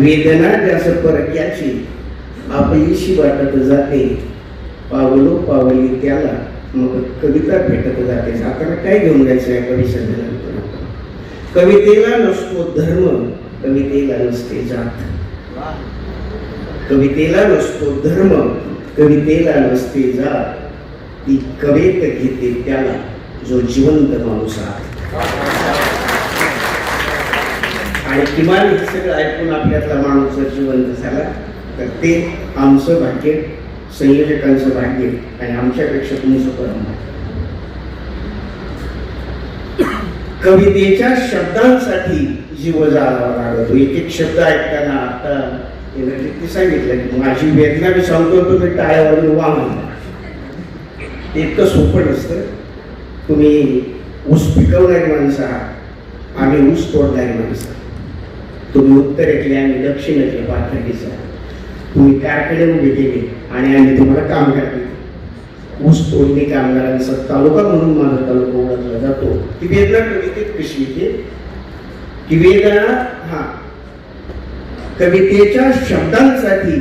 वेदना जास्त परक्याची आपलीशी वाटत जाते. पावलो पावली त्याला मग कविता भेटत जाते. आपल्याला काय घेऊन जायचं आहे कवी संमेलनातून. कवितेला नसतो धर्म, कवितेला नसते जात. कवितेला नसतो धर्म, कवितेला नसते जात. ती कवेत घेते त्याला जो जिवंत माणूस आहे. आणि किमान हे सगळं ऐकून आपल्यातला माणूस जर जिवंत झाला तर ते आमचं भाग्य संयोजकांचं भाग्य आणि आमच्यापेक्षा तुमचं परम भाग्य. कवितेच्या शब्दांसाठी जीव जाळावा लागतो. एक एक शब्द ऐकताना आता किती सांगितलं की माझी वेदना मी सांगतो, तुम्ही टाळ्यावर वा म्हणता. इतकं सोपं नसतं. तुम्ही ऊस पिकवणारी माणसं आहात, आम्ही ऊस तोडणारी माणसं. तुम्ही उत्तरेतले, आम्ही दक्षिणेतले पाथर्डीचा. तुम्ही कारखाने उभे केले आणि आम्ही तुम्हाला काम करते. ऊस तोडणी कामगारांचा तालुका म्हणून माझा तालुका ओळखला जातो. ती वेदना कवितेत कशी येते? ती वेदना कवितेच्या शब्दांसाठी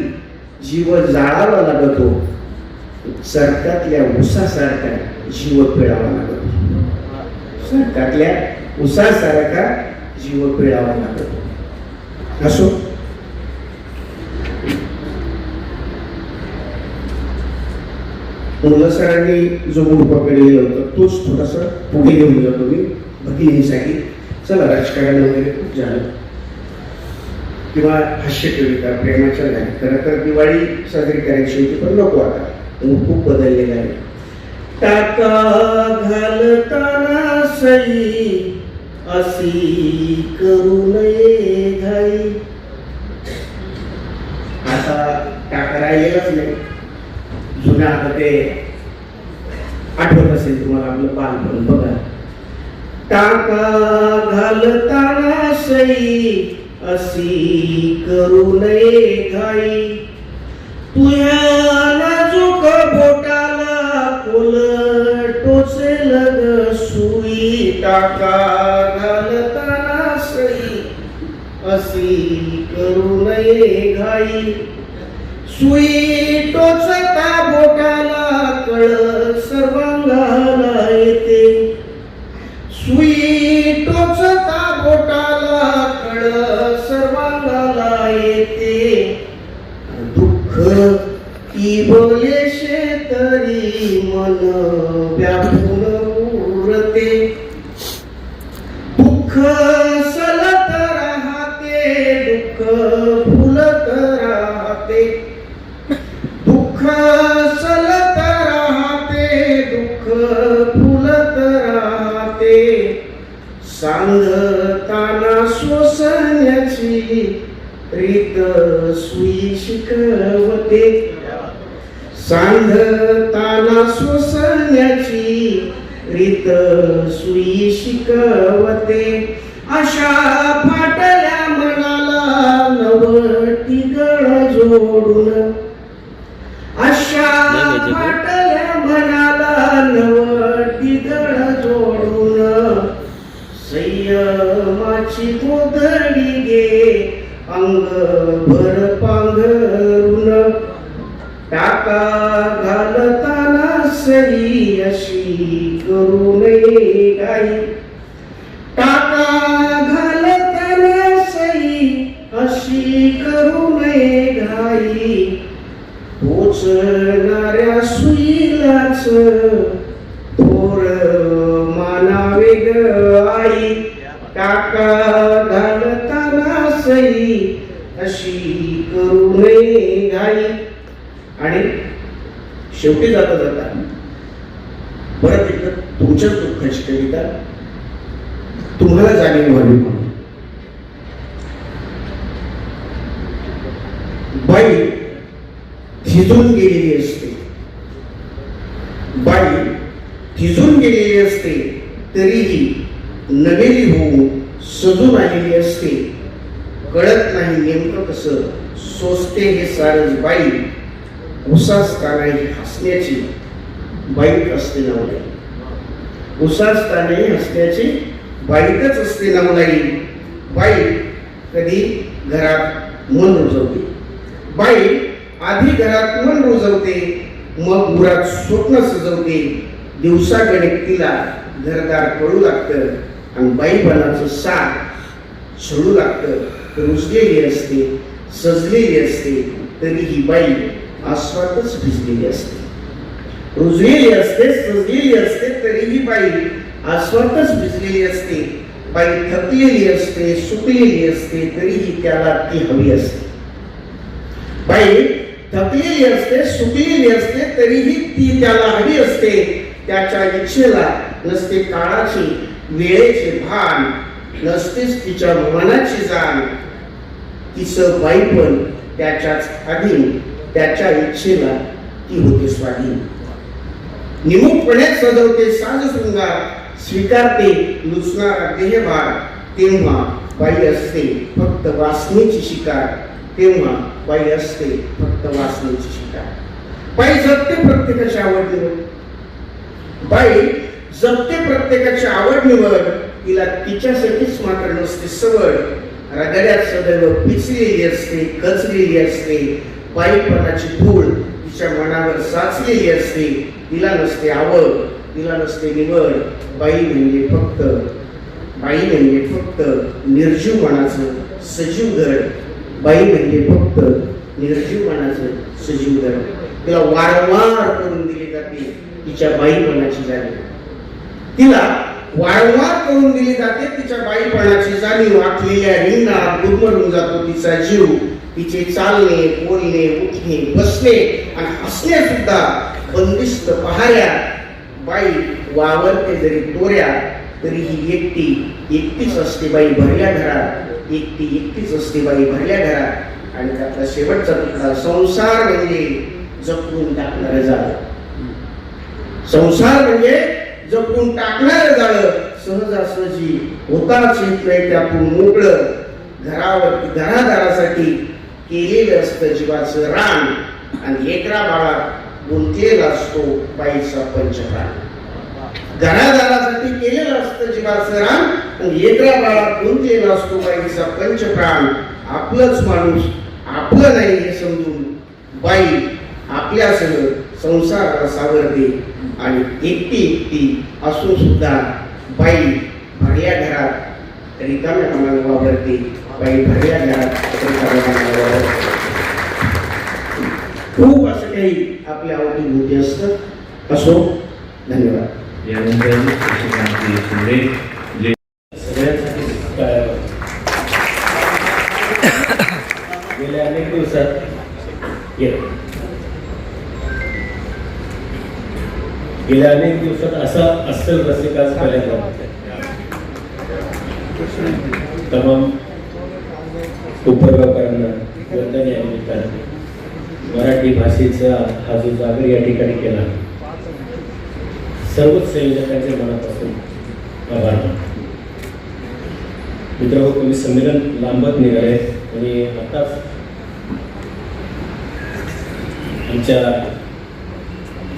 जीव जाळावा लागतो. सरकातल्या ऊसासारखा जीव पिळावा लागतो. सरकातल्या ऊसासारखा जीव पिळावा लागतो. असो, मुलं सरांनी जो मूड पकडलेला होता तोच थोडासा पुढे घेऊन जातो मी भगिनीसाठी. चला, राजकारण वगैरे खूप झालं किंवा हास्य कविता प्रेमाच्या नाही. खरं तर दिवाळी साजरी करायची होती, पण नको, आता मूड खूप बदललेला आहे. टाका घालताना सई अशी करू नये घाई. आता टाका राहिलेलाच नाही. जुन्या आता ते आठवत असेल तुम्हाला आपलं बालपण. बघा, टाका घालताना सई अशी करू नये घाई. तुझ्या नाजूक बोटाला फुल टोचेल ग सुई. टाका घालताना सई अशी करू नये घाई. सुई टोचता बोटाला कळ सर्वांगाला येते. सुई टोचता बोटाला कळ सर्वांगाला येते. दुःख ती बोलेशे तरी मन व्यापून उरते. दुःख सलत राहते, दुःख फुलत राहते. दुःख सलत राहते, दुःख फुलत राहते. सांगताना सोसण्याची रीत सुई शिकवते. सांगताना सोसण्याची रीत सुई शिकवते. अशा फाटल्या मनाला नवटी गळ जोडून. अशा फाटल्या मनाला नवटी गळ जोडून. संयमाची गोधडी घे अंग भर पांघरून. टाका घालताना सई अशी करू नये घाई. टाका घालताना सई अशी करू नये घाई. पोचणाऱ्या सुईलाच थोर मानावे ग आई. टाका घालताना सई अशी करू नये घाई. आणि शेवटी जाता जाता परत एकदा तुमच्या दुःखाची कविता तुम्हाला जाणीव व्हावी म्हणून. बाई थिजून गेलेली असते. बाई थिजून गेलेली असते तरीही नवेली होऊन सजून आलेली असते. कळत नाही नेमकं कसं सोसते हे सारच बाई. उसासतानाही हसण्याची बाईट असते नवलाई. उसासतानाही हसण्याची बाईटच असते नवलाई. बाई कधी घरात मन रुजवते. बाई आधी घरात मन रुजवते, मग गुरात स्वप्न सजवते. दिवसा गणित तिला घरदार कळू लागतं आणि बाईपणाचं सार छळू लागतं. रुजलेली असते, सजलेली असते, तरी ही बाई आस्वादच भिजलेली असते. रुजलेली असते, सजलेली असते, तरी ही बाई आस्वादच भिजलेली असते. बाई थकलेली असते, सुकलेली असते, तरीही त्याला ती हवी असते. बाई थकलेली असते, सुकलेली असते, तरीही ती त्याला हवी असते. त्याच्या इच्छेला नसते काळाची वेळेचे भान, नसतेच तिच्या मनाची जाण. तिचं बाईपण त्याच्याच अधीन, त्याच्या इच्छेला ती होते स्वाधीन. निमुटपणे सजवते साज शृंगार, स्वीकारते लुचणारा देहभार. तेव्हा बाई असते फक्त वासनेची शिकार, तेव्हा बाई असते फक्त वासनेची शिकार. बाई जगते प्रत्येकाची आवड निवड, बाई जगते प्रत्येकाची आवड निवड. तिला तिच्यासाठीच मात्र नसते सवड, रगड्यात सदैव पिचलेली असते, कचलेली असते. बाईपणाची धूळ तिच्या मनावर साचलेली असते. तिला नसते आवड, तिला नसते निवड. बाई म्हणजे फक्त निर्जीव मनाचं सजीव धड. बाई म्हणजे फक्त निर्जीव मनाचं सजीव धड. तिला वारंवार करून दिली जाते तिच्या बाईपणाची जाणीव. तिला वारंवार करून दिली जाते तिच्या बाईपणाची जाणीव. आखलेल्या रिंगणात गुदमरून जातो तिचा जीव. तिचे चालणे, बोलणे, उठणे, बसणे आणि हसणे सुद्धा बंदिस्त पहाऱ्या. बाई वावरते जरी तोऱ्या, तरी ही एकटीच असते बाई भरल्या घरात. एकटीच असते बाई भरल्या घरात. आणि त्यातला शेवटचा तुकडा, संसार म्हणजे जपून टाकणारं जाळं. संसार म्हणजे जपून टाकणारं जाळं. सहजासहजी होताच येत नाही त्यातून मोकळं. घरादारासाठी केलेलं असतं जीवाचं रान, आणि एकरा बाळात गुंतलेला असतो बाईचा पंचप्राण. घरादारासाठी केलेलं असतं जीवाचं रान, आणि एकरा बाळात गुंतलेला असतो बाईचा पंचप्राण. आपलंच माणूस आपलं नाही हे समजून बाई आपल्यासह संसाराला सावरते. आणि एकटी असून सुद्धा बाई भरल्या घरात रिकाम्या कामाला वावरते. बाई भरल्या घरात रिकाम्या कामाला वावरते. खूप असं काही आपल्या अवतीभोवती असतं. असो, धन्यवाद. यानंतर गेल्या अनेक दिवसात असा अस्सल रसिकाच पहिल्यांदा तमाम उपव्यापाऱ्यांना वंदन या निमित्ताने मराठी भाषेचा हा जो जागर या ठिकाणी केला, सर्वच संयोजकांचे मनापासून आभार मानतो. मित्रांनो, तुम्ही संमेलन लांबत निघाले आणि आताच आमच्या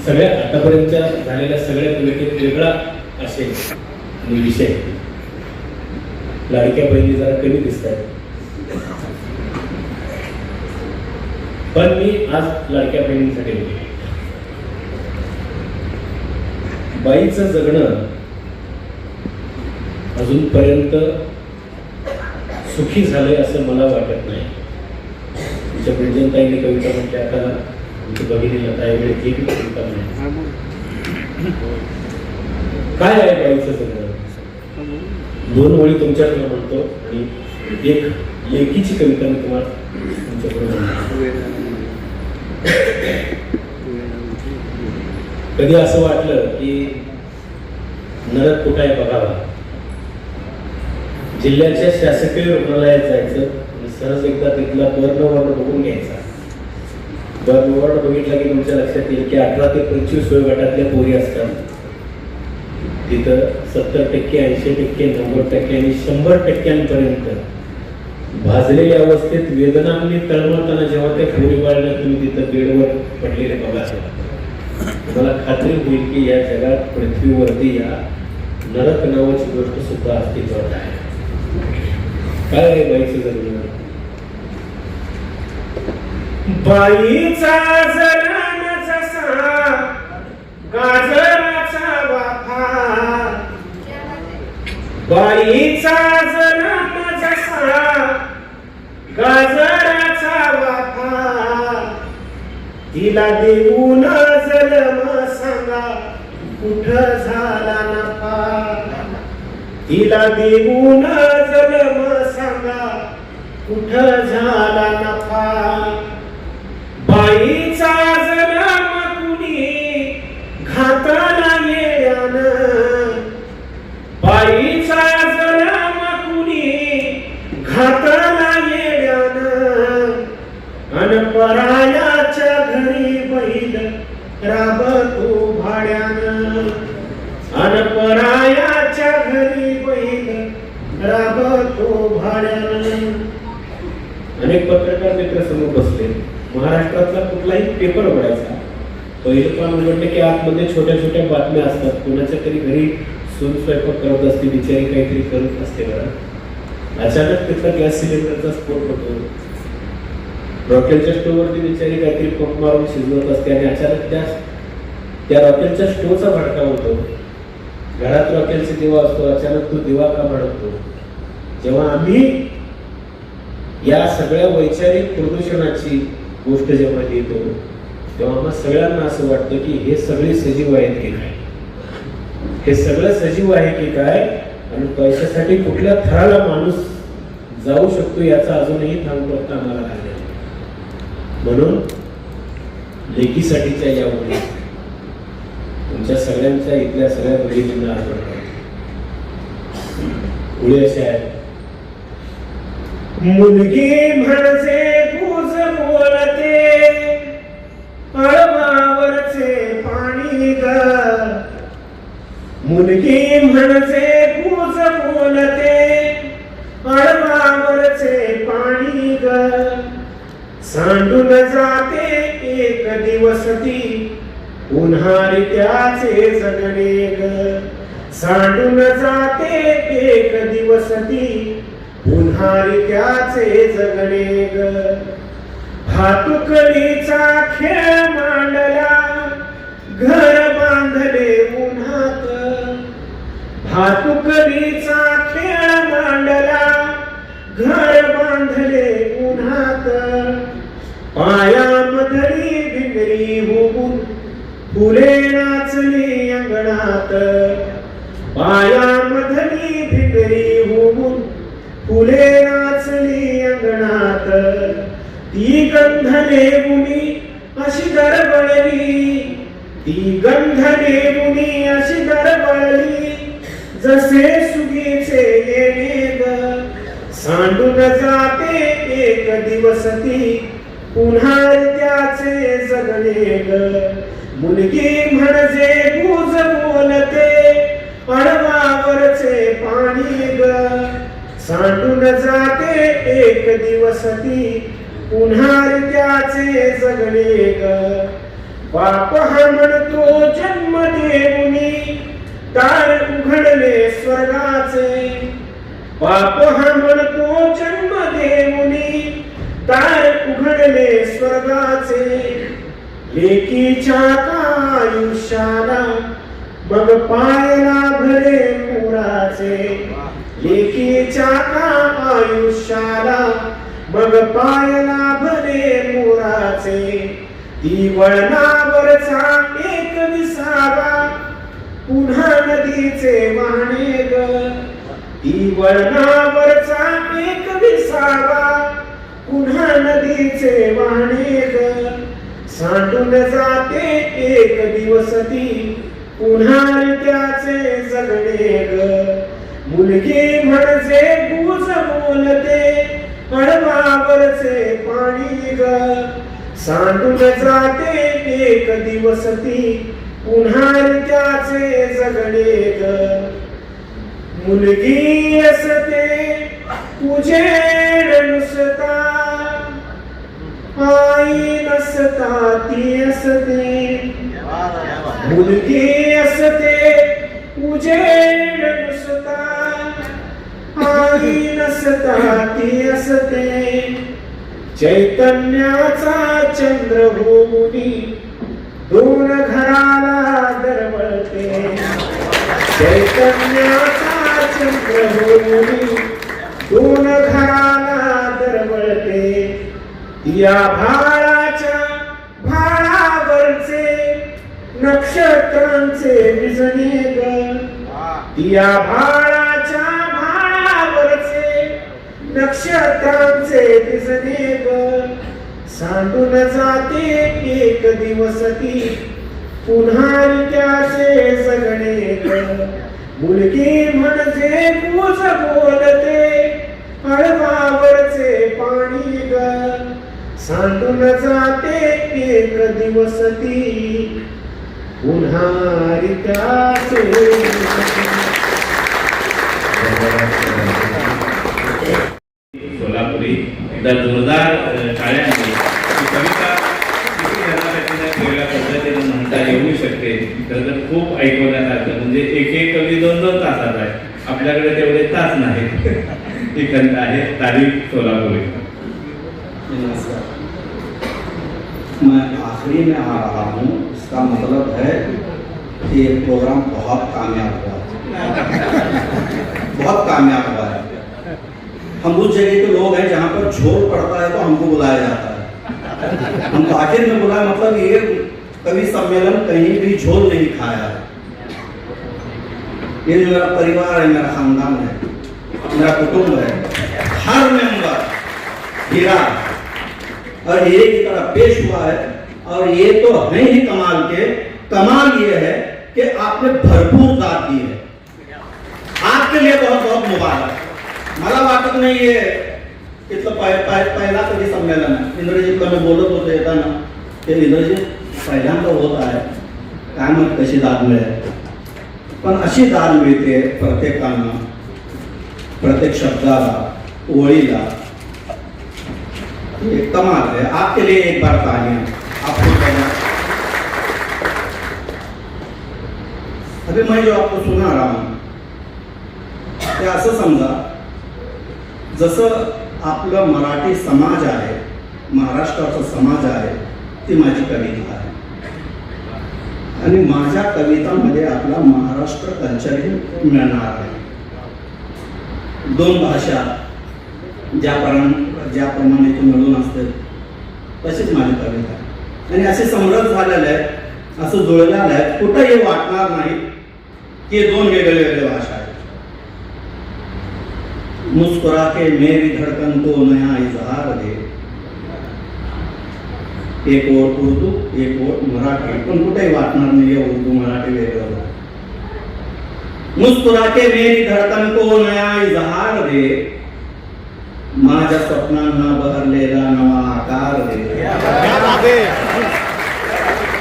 सगळ्या आतापर्यंतच्या झालेल्या सगळ्या तुलनेत वेगळा असेल आणि विषय लाडक्या बहिणी जरा कमी दिसत आहेत. पण मी आज लाडक्या बहिणींसाठी बाईचं जगणं अजूनपर्यंत सुखी झालंय असं मला वाटत नाही. तुमच्या प्रेझेंटाईने कविता म्हटली, आता तुमची बघितली लताईकडे जी कविता नाही. काय आहे बाईचं जगणं? दोन ओळी तुमच्याकडे म्हणतो आणि एक लेखीची कविता मी तुम्हाला तुमच्याकडे म्हणतो. कधी असं वाटलं की नरक कुठं आहे बघावा, जिल्ह्याच्या शासकीय रुग्णालयात जायचं आणि सहज एकदा तिथला बर्नवॉर्ड बघून घ्यायचा. बर्नवॉर्ड बघितला की तुमच्या लक्षात येईल की 18 ते 25 वयोगटातल्या पोरी असतात. तिथं 70%, 80%, 90% आणि 100% भाजलेल्या अवस्थेत वेदनांनी तळमळताना जेव्हा त्या पोरी बाळाला तुम्ही तिथं बेडवर पडलेले बघा, मला खात्री होईल की या जगात पृथ्वीवरती या नरक नावाची गोष्ट सुद्धा अस्तित्वात आहे. काय आहे बाईचं जगणं? बाईचा जन्म जसा गाजराचा वाफा, बाईचा जन्म जसा गाजराचा वाफा, तिला देऊन जन्म सांगा कुठं झाला नफा, तिला देऊन जन्म सांगा कुठं झाला नफा. बाई बाईचा जन्म कुणी घातला येड्यानं अन परायाच्या घरी बैल राबतो भाड्यानं अन परायाच्या घरी बैल राबतो भाड्यानं. अनेक पत्रकार मित्र समोर बसले. महाराष्ट्रातला कुठलाही पेपर उघडायचा, पहिलं पान उघडलं की आतमध्ये छोट्या छोट्या बातम्या असतात. कोणाच्या तरी घरी सून स्वयंपाक करत असते, बिचारी काहीतरी करत असते बरं. अचानक तिथला गॅस सिलेंडरचा स्फोट होतो. रॉकेलच्या स्टोवरती बिचारी काहीतरी पंप मारून शिजवत असते आणि अचानक त्या रॉकेलच्या स्टोवचा भडका होतो. घरात रॉकेलचा दिवा असतो, अचानक तो दिवा का भडकतो. जेव्हा आम्ही या सगळ्या वैचारिक प्रदूषणाची गोष्ट जेव्हा लिहितो तेव्हा आम्हाला सगळ्यांना असं वाटतं की हे सगळे सजीव आहेत की काय, हे सगळं सजीव आहे की काय, आणि पैशासाठी कुठल्या थराला माणूस जाऊ शकतो याचा अजूनही थांबवता आम्हाला लागले. म्हणून लेकीसाठीच्या या मुली तुमच्या सगळ्यांच्या इथल्या सगळ्या मुलींना अर्पण करतो. मुली अशा आहेत. मुलगी म्हणजे गुज बोलते अळवावरचे पाणी ग. मुलगी म्हणजे गुज बोलते अळवावरचे पाणी ग. सांडून जाते एक दिवस ती उन्हाळी त्याचे जगणे ग. सांडून जाते एक दिवस ती उन्हाळी त्याचे जगणे ग. भातुकलीचा खेळ मांडला घर बांधले उन्हात. भातुकलीचा खेळ मांडला घर बांधले उन्हात. पायामधली भिंगरी होऊन फुले नाचली अंगणात. पायामधली भिंगरी होऊन फुले नाचली अंगणात. ती गंधने मुनी अशी दरवळली. ती गंधने मुनी अशी दरवळली जसे सुगीचे येणे ग. सांडून जाते एक दिवस ती पुन्हा त्याचे जगणे ग. मुलगी म्हणजे गुज बोलते अडवावरचे पाणी ग. सांडून जाते एक दिवस ती पुन्हा त्याचे जगणे ग. बाप हा म्हणतो जन्म देऊनी दार उघडले स्वर्गाचे. बाप हा म्हणतो जन्म देऊनी दार उघडले स्वर्गाचे. लेकीच्या आयुष्याला मग पायला भरे पुराचे. लेकीच्या आयुष्याला मग पायला भरे मोराचे. ती वळणावरचा एक विसावा पुन्हा नदीचे वाहणे ग. ती वळणावरचा एक विसावा पुन्हा नदीचे वाहणे ग. सांडून जाते एक दिवस ती पुन्हा त्याचे जगणे ग. मुलगी म्हणजे गुज बोलते अडवावरचे पाणी ग. सांडून जाते एक दिवस ती पुन्हा त्याचे जगणे ग. मुलगी असते उजेड नुसता आई नसता ती असते. मुलगी असते उजेड नुसता आई नसता ती असते. चैतन्याचा चंद्र होऊनी दोन घराला दरवळते. चैतन्याचा चंद्र होऊनी दोन घराला दरवळते. या भाळाच्या भाळावरचे नक्षत्रांचे विजणे ग. या भाळाच्या भाळावरचे नक्षत्रांचे विजणे ग. सांडून जाते एक दिवस ती पुन्हा त्याचे जगणे ग. मुलगी म्हणजे कुस बोलते अळवावरचे पाणी ग सांडून जाते एक दिवस ती पुन्हा रिकाचे. सोलापुरी एकदा जोरदार टाळ्यांनी ही कविता किती जणांसाठी वेगळ्या पद्धतीने म्हणता येऊ शकते. तर खूप ऐकवण्यासारखं, म्हणजे एक एक कवी 2-2 तासात आहे, आपल्याकडे तेवढे तास नाहीत. ही खंत आहे तारीख सोलापुरी. नमस्कार, मैं आखिरी में आ रहा हूँ. इसका मतलब है कि ये प्रोग्राम बहुत कामयाब हुआ, बहुत कामयाब हुआ है. हम उस जगह के लोग हैं जहाँ पर झोल पड़ता है तो हमको बुलाया जाता है. हम तो आखिर में बुलाए, मतलब ये कवि सम्मेलन कहीं भी झोल नहीं खाया है. ये जो मेरा परिवार है, मेरा खानदान है, मेरा कुटुंब है, हर मेंबर हीरा और हीरे की तरह पेश हुआ है. और ये तो है ही कमाल के. कमाल ये है कि आपने भरपूर दाद दी है. आपके लिए बहुत बहुत मुबारक. मला वाटत नाहीये इथलं पहिला कधी संमेलन आहे. इंद्रजीत कमी बोलत होते येताना, ते इंद्रजीत पहिल्यांदा होत आहे, काय मग कशी दाद मिळेल. पण अशी दाद मिळते प्रत्येकांना, प्रत्येक शब्दाला, ओळीला. ये कमाल है. आपके लिए एक बार तालियां. आपको अभी मैं जो आपको सुना रहा हूं ते असं समजा जसं आपलं मराठी समाज आहे, महाराष्ट्राचा समाज आहे, ती माझी कविता आहे. आणि माझ्या कवितांमध्ये आपला महाराष्ट्र कल्चरही मिळणार आहे. 2 भाषा ज्याप्रमाणे ते मिळून असते तशीच माझी कविता आहे. आणि असे समरस झालेले आहेत, असं जुळलेलं आहे, कुठंही वाटणार नाही की 2 वेगळे भाषा आहेत. मुस्कुरा के मेरी धड़कन को नया इजहार दे. एक ओर उर्दू, एक ओर मराठी, पण कुठेही वाटणार नाही उर्दू मराठी वेगळं. मुस्कुरा के मेरी धड़कन को नया इजहार दे, माझ्या स्वप्नांना बहरलेला नवा आकार दे.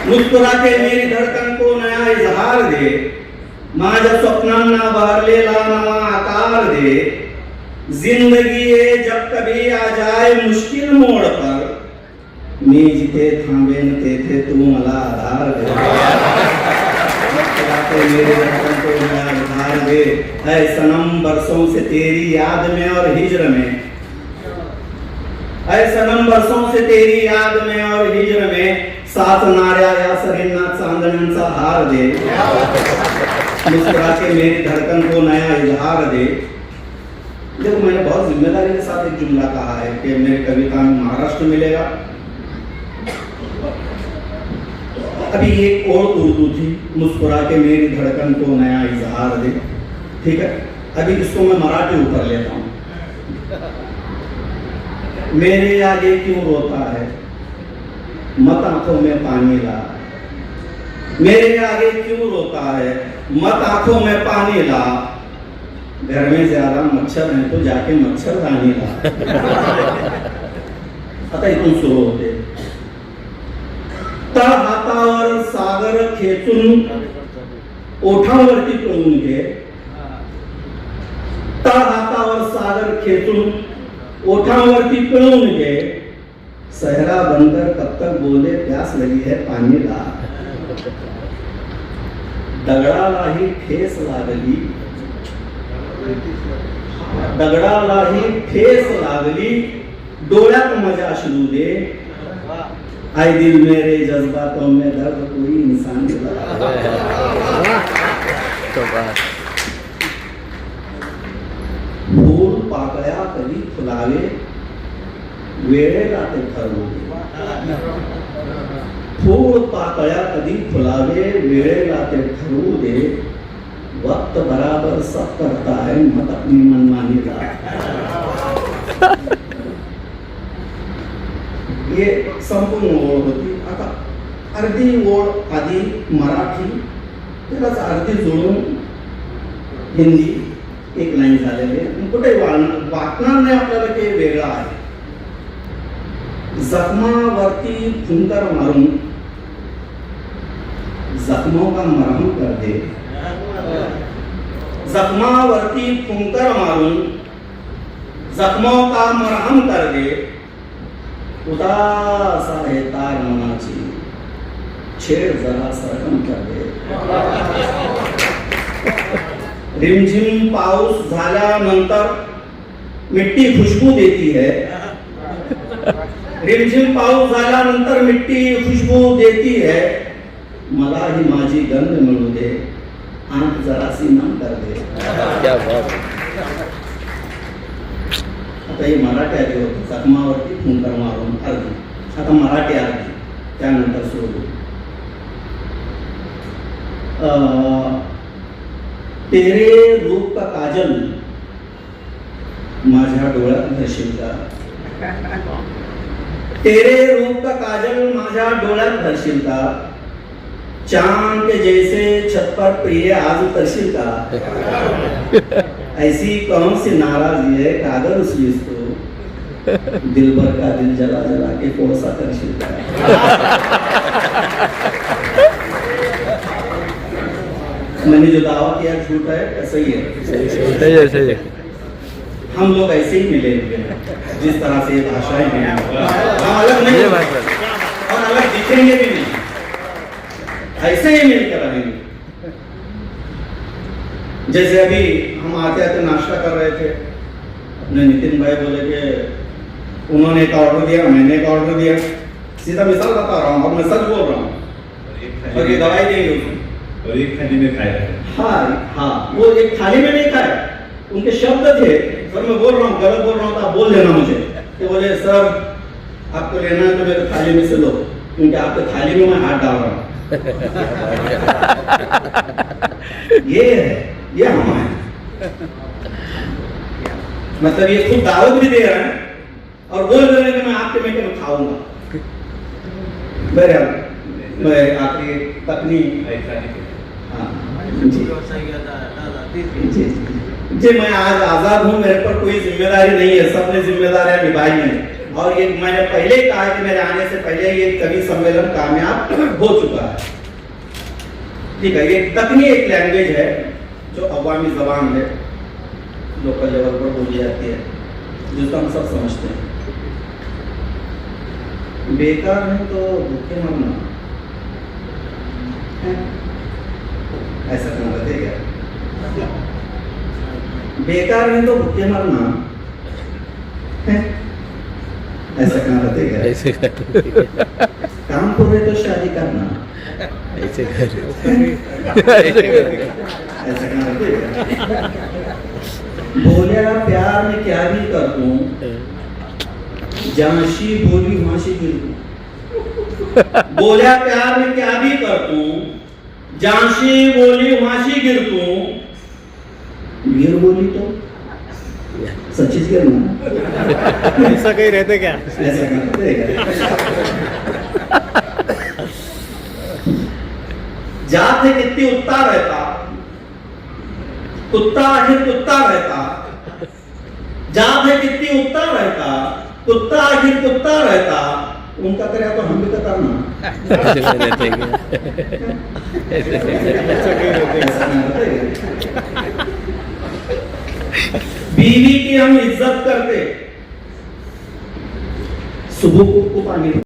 मुस्कुरा के मेरी धड़कन को नया इजहार दे, माझ्या स्वप्नांना बहरलेला नवा आकार दे. जिंदगी ये जब कभी आ जाए मुश्किल मोड़ पर, मी जिथे थांबेन तेथे तू मला आधार दे. मेरे धड़कन को नया आधार दे. ऐ सनम बरसों से तेरी याद में और हिज्र में, ऐ सनम बरसों से तेरी याद में और हिज्र में, साथ नाऱ्या या सरींना चांदण्यांचा हार दे. मुस्कुरा के मेरी धड़कन को नया इजहार दे. देखो, मैंने बहुत जिम्मेदारी के साथ एक जुमला कहा है कि मेरी कविता में महाराष्ट्र मिलेगा. अभी एक और उर्दू थी, मुस्कुरा के मेरी धड़कन को नया इजहार दे. ठीक है, अभी इसको मैं मराठी ऊपर लेता हूँ. मेरे आगे क्यों रोता है, मत आंखों में पानी ला. मेरे आगे क्यों रोता है, मत आंखों में पानी ला. घर में ज्यादा मच्छर है तो जाके मच्छरदानी ला. आता इथून सुरू होते. तळ हातावर सागर खेचून ओठांवरती पिळून घे. तळ हातावर सागर खेचून ओठांवरती पिळून घे. सहरा बनकर कब तक बोले प्यास लगी है पानी ला. दगडालाही ठेस लागली, दगडालाही ठेस लागली, डोळ्यात मजा अश्रू दे. आए दिल मेरे जज्बातों में दर्द कोई इंसान ला. फूल पाकळ्या कधी फुलावे, वेळेला ते ठरवू दे. फूल पाकळ्या कधी फुलावे, वेळेला ते ठरवू दे. वक्त बराबर सब करता है, मत अपनी मनमानी ला. ये संपूर्ण ओळ होती. आता अर्धी ओळ आधी मराठी, त्यालाच अर्धी जोडून हिंदी एक लाईन झालेली आहे, पण कुठे वाटणार नाही आपल्याला की वेगळा आहे. जखमावरती फुंकर मारून जख्मों का मरहम कर दे. जखमावरती फुंकर मारून जखमों का मरहम कर दे. उदास आहे तार मनाची, छेड जरा सरकम कर दे. रिमझिम पाऊस झाल्यानंतर मिट्टी खुशबू देती है. रिमझिम पाऊस झाल्यानंतर मिट्टी खुशबू देती है. मला ही माझी गंध मिळू दे, आंख जरासी नम कर दे. आता ही मराठी आली होती, जखमावरती फुंकर मारून अर्धी. आता मराठी अर्धी, त्यानंतर सोडू. तेरे रूप का काजल माझ्या डोळ्यात धरशील का. तेरे रूप का काजल माझ्या डोळ्यात धरशील का. चांद के जैसे छत पर प्रिय आज उतरशील का. ऐसी कौन सी नाराजी है कागज उचलीस तू. दिलबर का दिल जला जला के कोळसा करशील का. मैंने जो दावा किया झूठ है या सही है. सही है. हम लोग ऐसे ही मिले हुए हैं, जिस तरह से ये भाषाएं हैं. हम अलग नहीं और अलग दिखेंगे भी नहीं, ऐसे ही मिलकर रहेंगे. जैसे अभी हम आते आते नाश्ता कर रहे थे, अपने नितिन भाई बोले कि उन्होंने एक ऑर्डर दिया, मैंने एक ऑर्डर दिया. सीधा मिसाल बता रहा हूँ और मैं सच बोल रहा हूँ. और ये दवाई देंगे उसको. और एक थाली में खाया. हाँ, वो एक थाली में नहीं खाया. उनके शब्द थे, सर मैं बोल रहा हूँ, गलत बोल रहा हूँ तो आप बोल देना मुझे. कि बोले सर आपको लेना है तो मेरे थाली में से लो, क्योंकि आपके थाली में मैं हाथ डाल रहा हूँ. ये है, ये हम हैं. मतलब ये खुद दावत भी दे रहे हैं और बोल रहे हैं कि मैं आपके में क्या खाऊंगा. बहरहाल मैं आखिरी तकनी जी मैं आज आजाद हूँ, मेरे पर कोई जिम्मेदारी नहीं है, सबने जिम्मेदारियां निभाई हैं. और ये मैंने पहले ही कहा कि मेरे आने से पहले ये कवि सम्मेलन कामयाब हो चुका है. ठीक है, ये तकनी एक लैंग्वेज है जो अवामी जबान है, लोकल लेवल पर बोली जाती है, जिसको हम सब समझते हैं. बेकार है तो भूखे मरना, ऐसा कहना रहते क्या. बेकार है तो भूखे मरना, ऐसा कहना रहते क्या. ऐसे काम पूरे तो शादी करना, ऐसे ऐसा कहना रहते क्या. बोलिया प्यार में क्या भी कर दूं, जांशी बोली माशी गिर दूं. बोलिया प्यार में क्या भी कर दूं, जांशी बोली माशी गिर दूं. गिर बोली तो सच्चीच गिरना. ऐसा कहीं रहते क्या. ऐसा करते हैं. जात है कितनी उत्ता रहता, कुत्ता आखिर कुत्ता रहता. जात है कितनी उत्ता रहता, कुत्ता आखिर कुत्ता रहता. उनका करे तो हम भी तो करना. बीवी की हम इज्जत करते, सुबह को पानी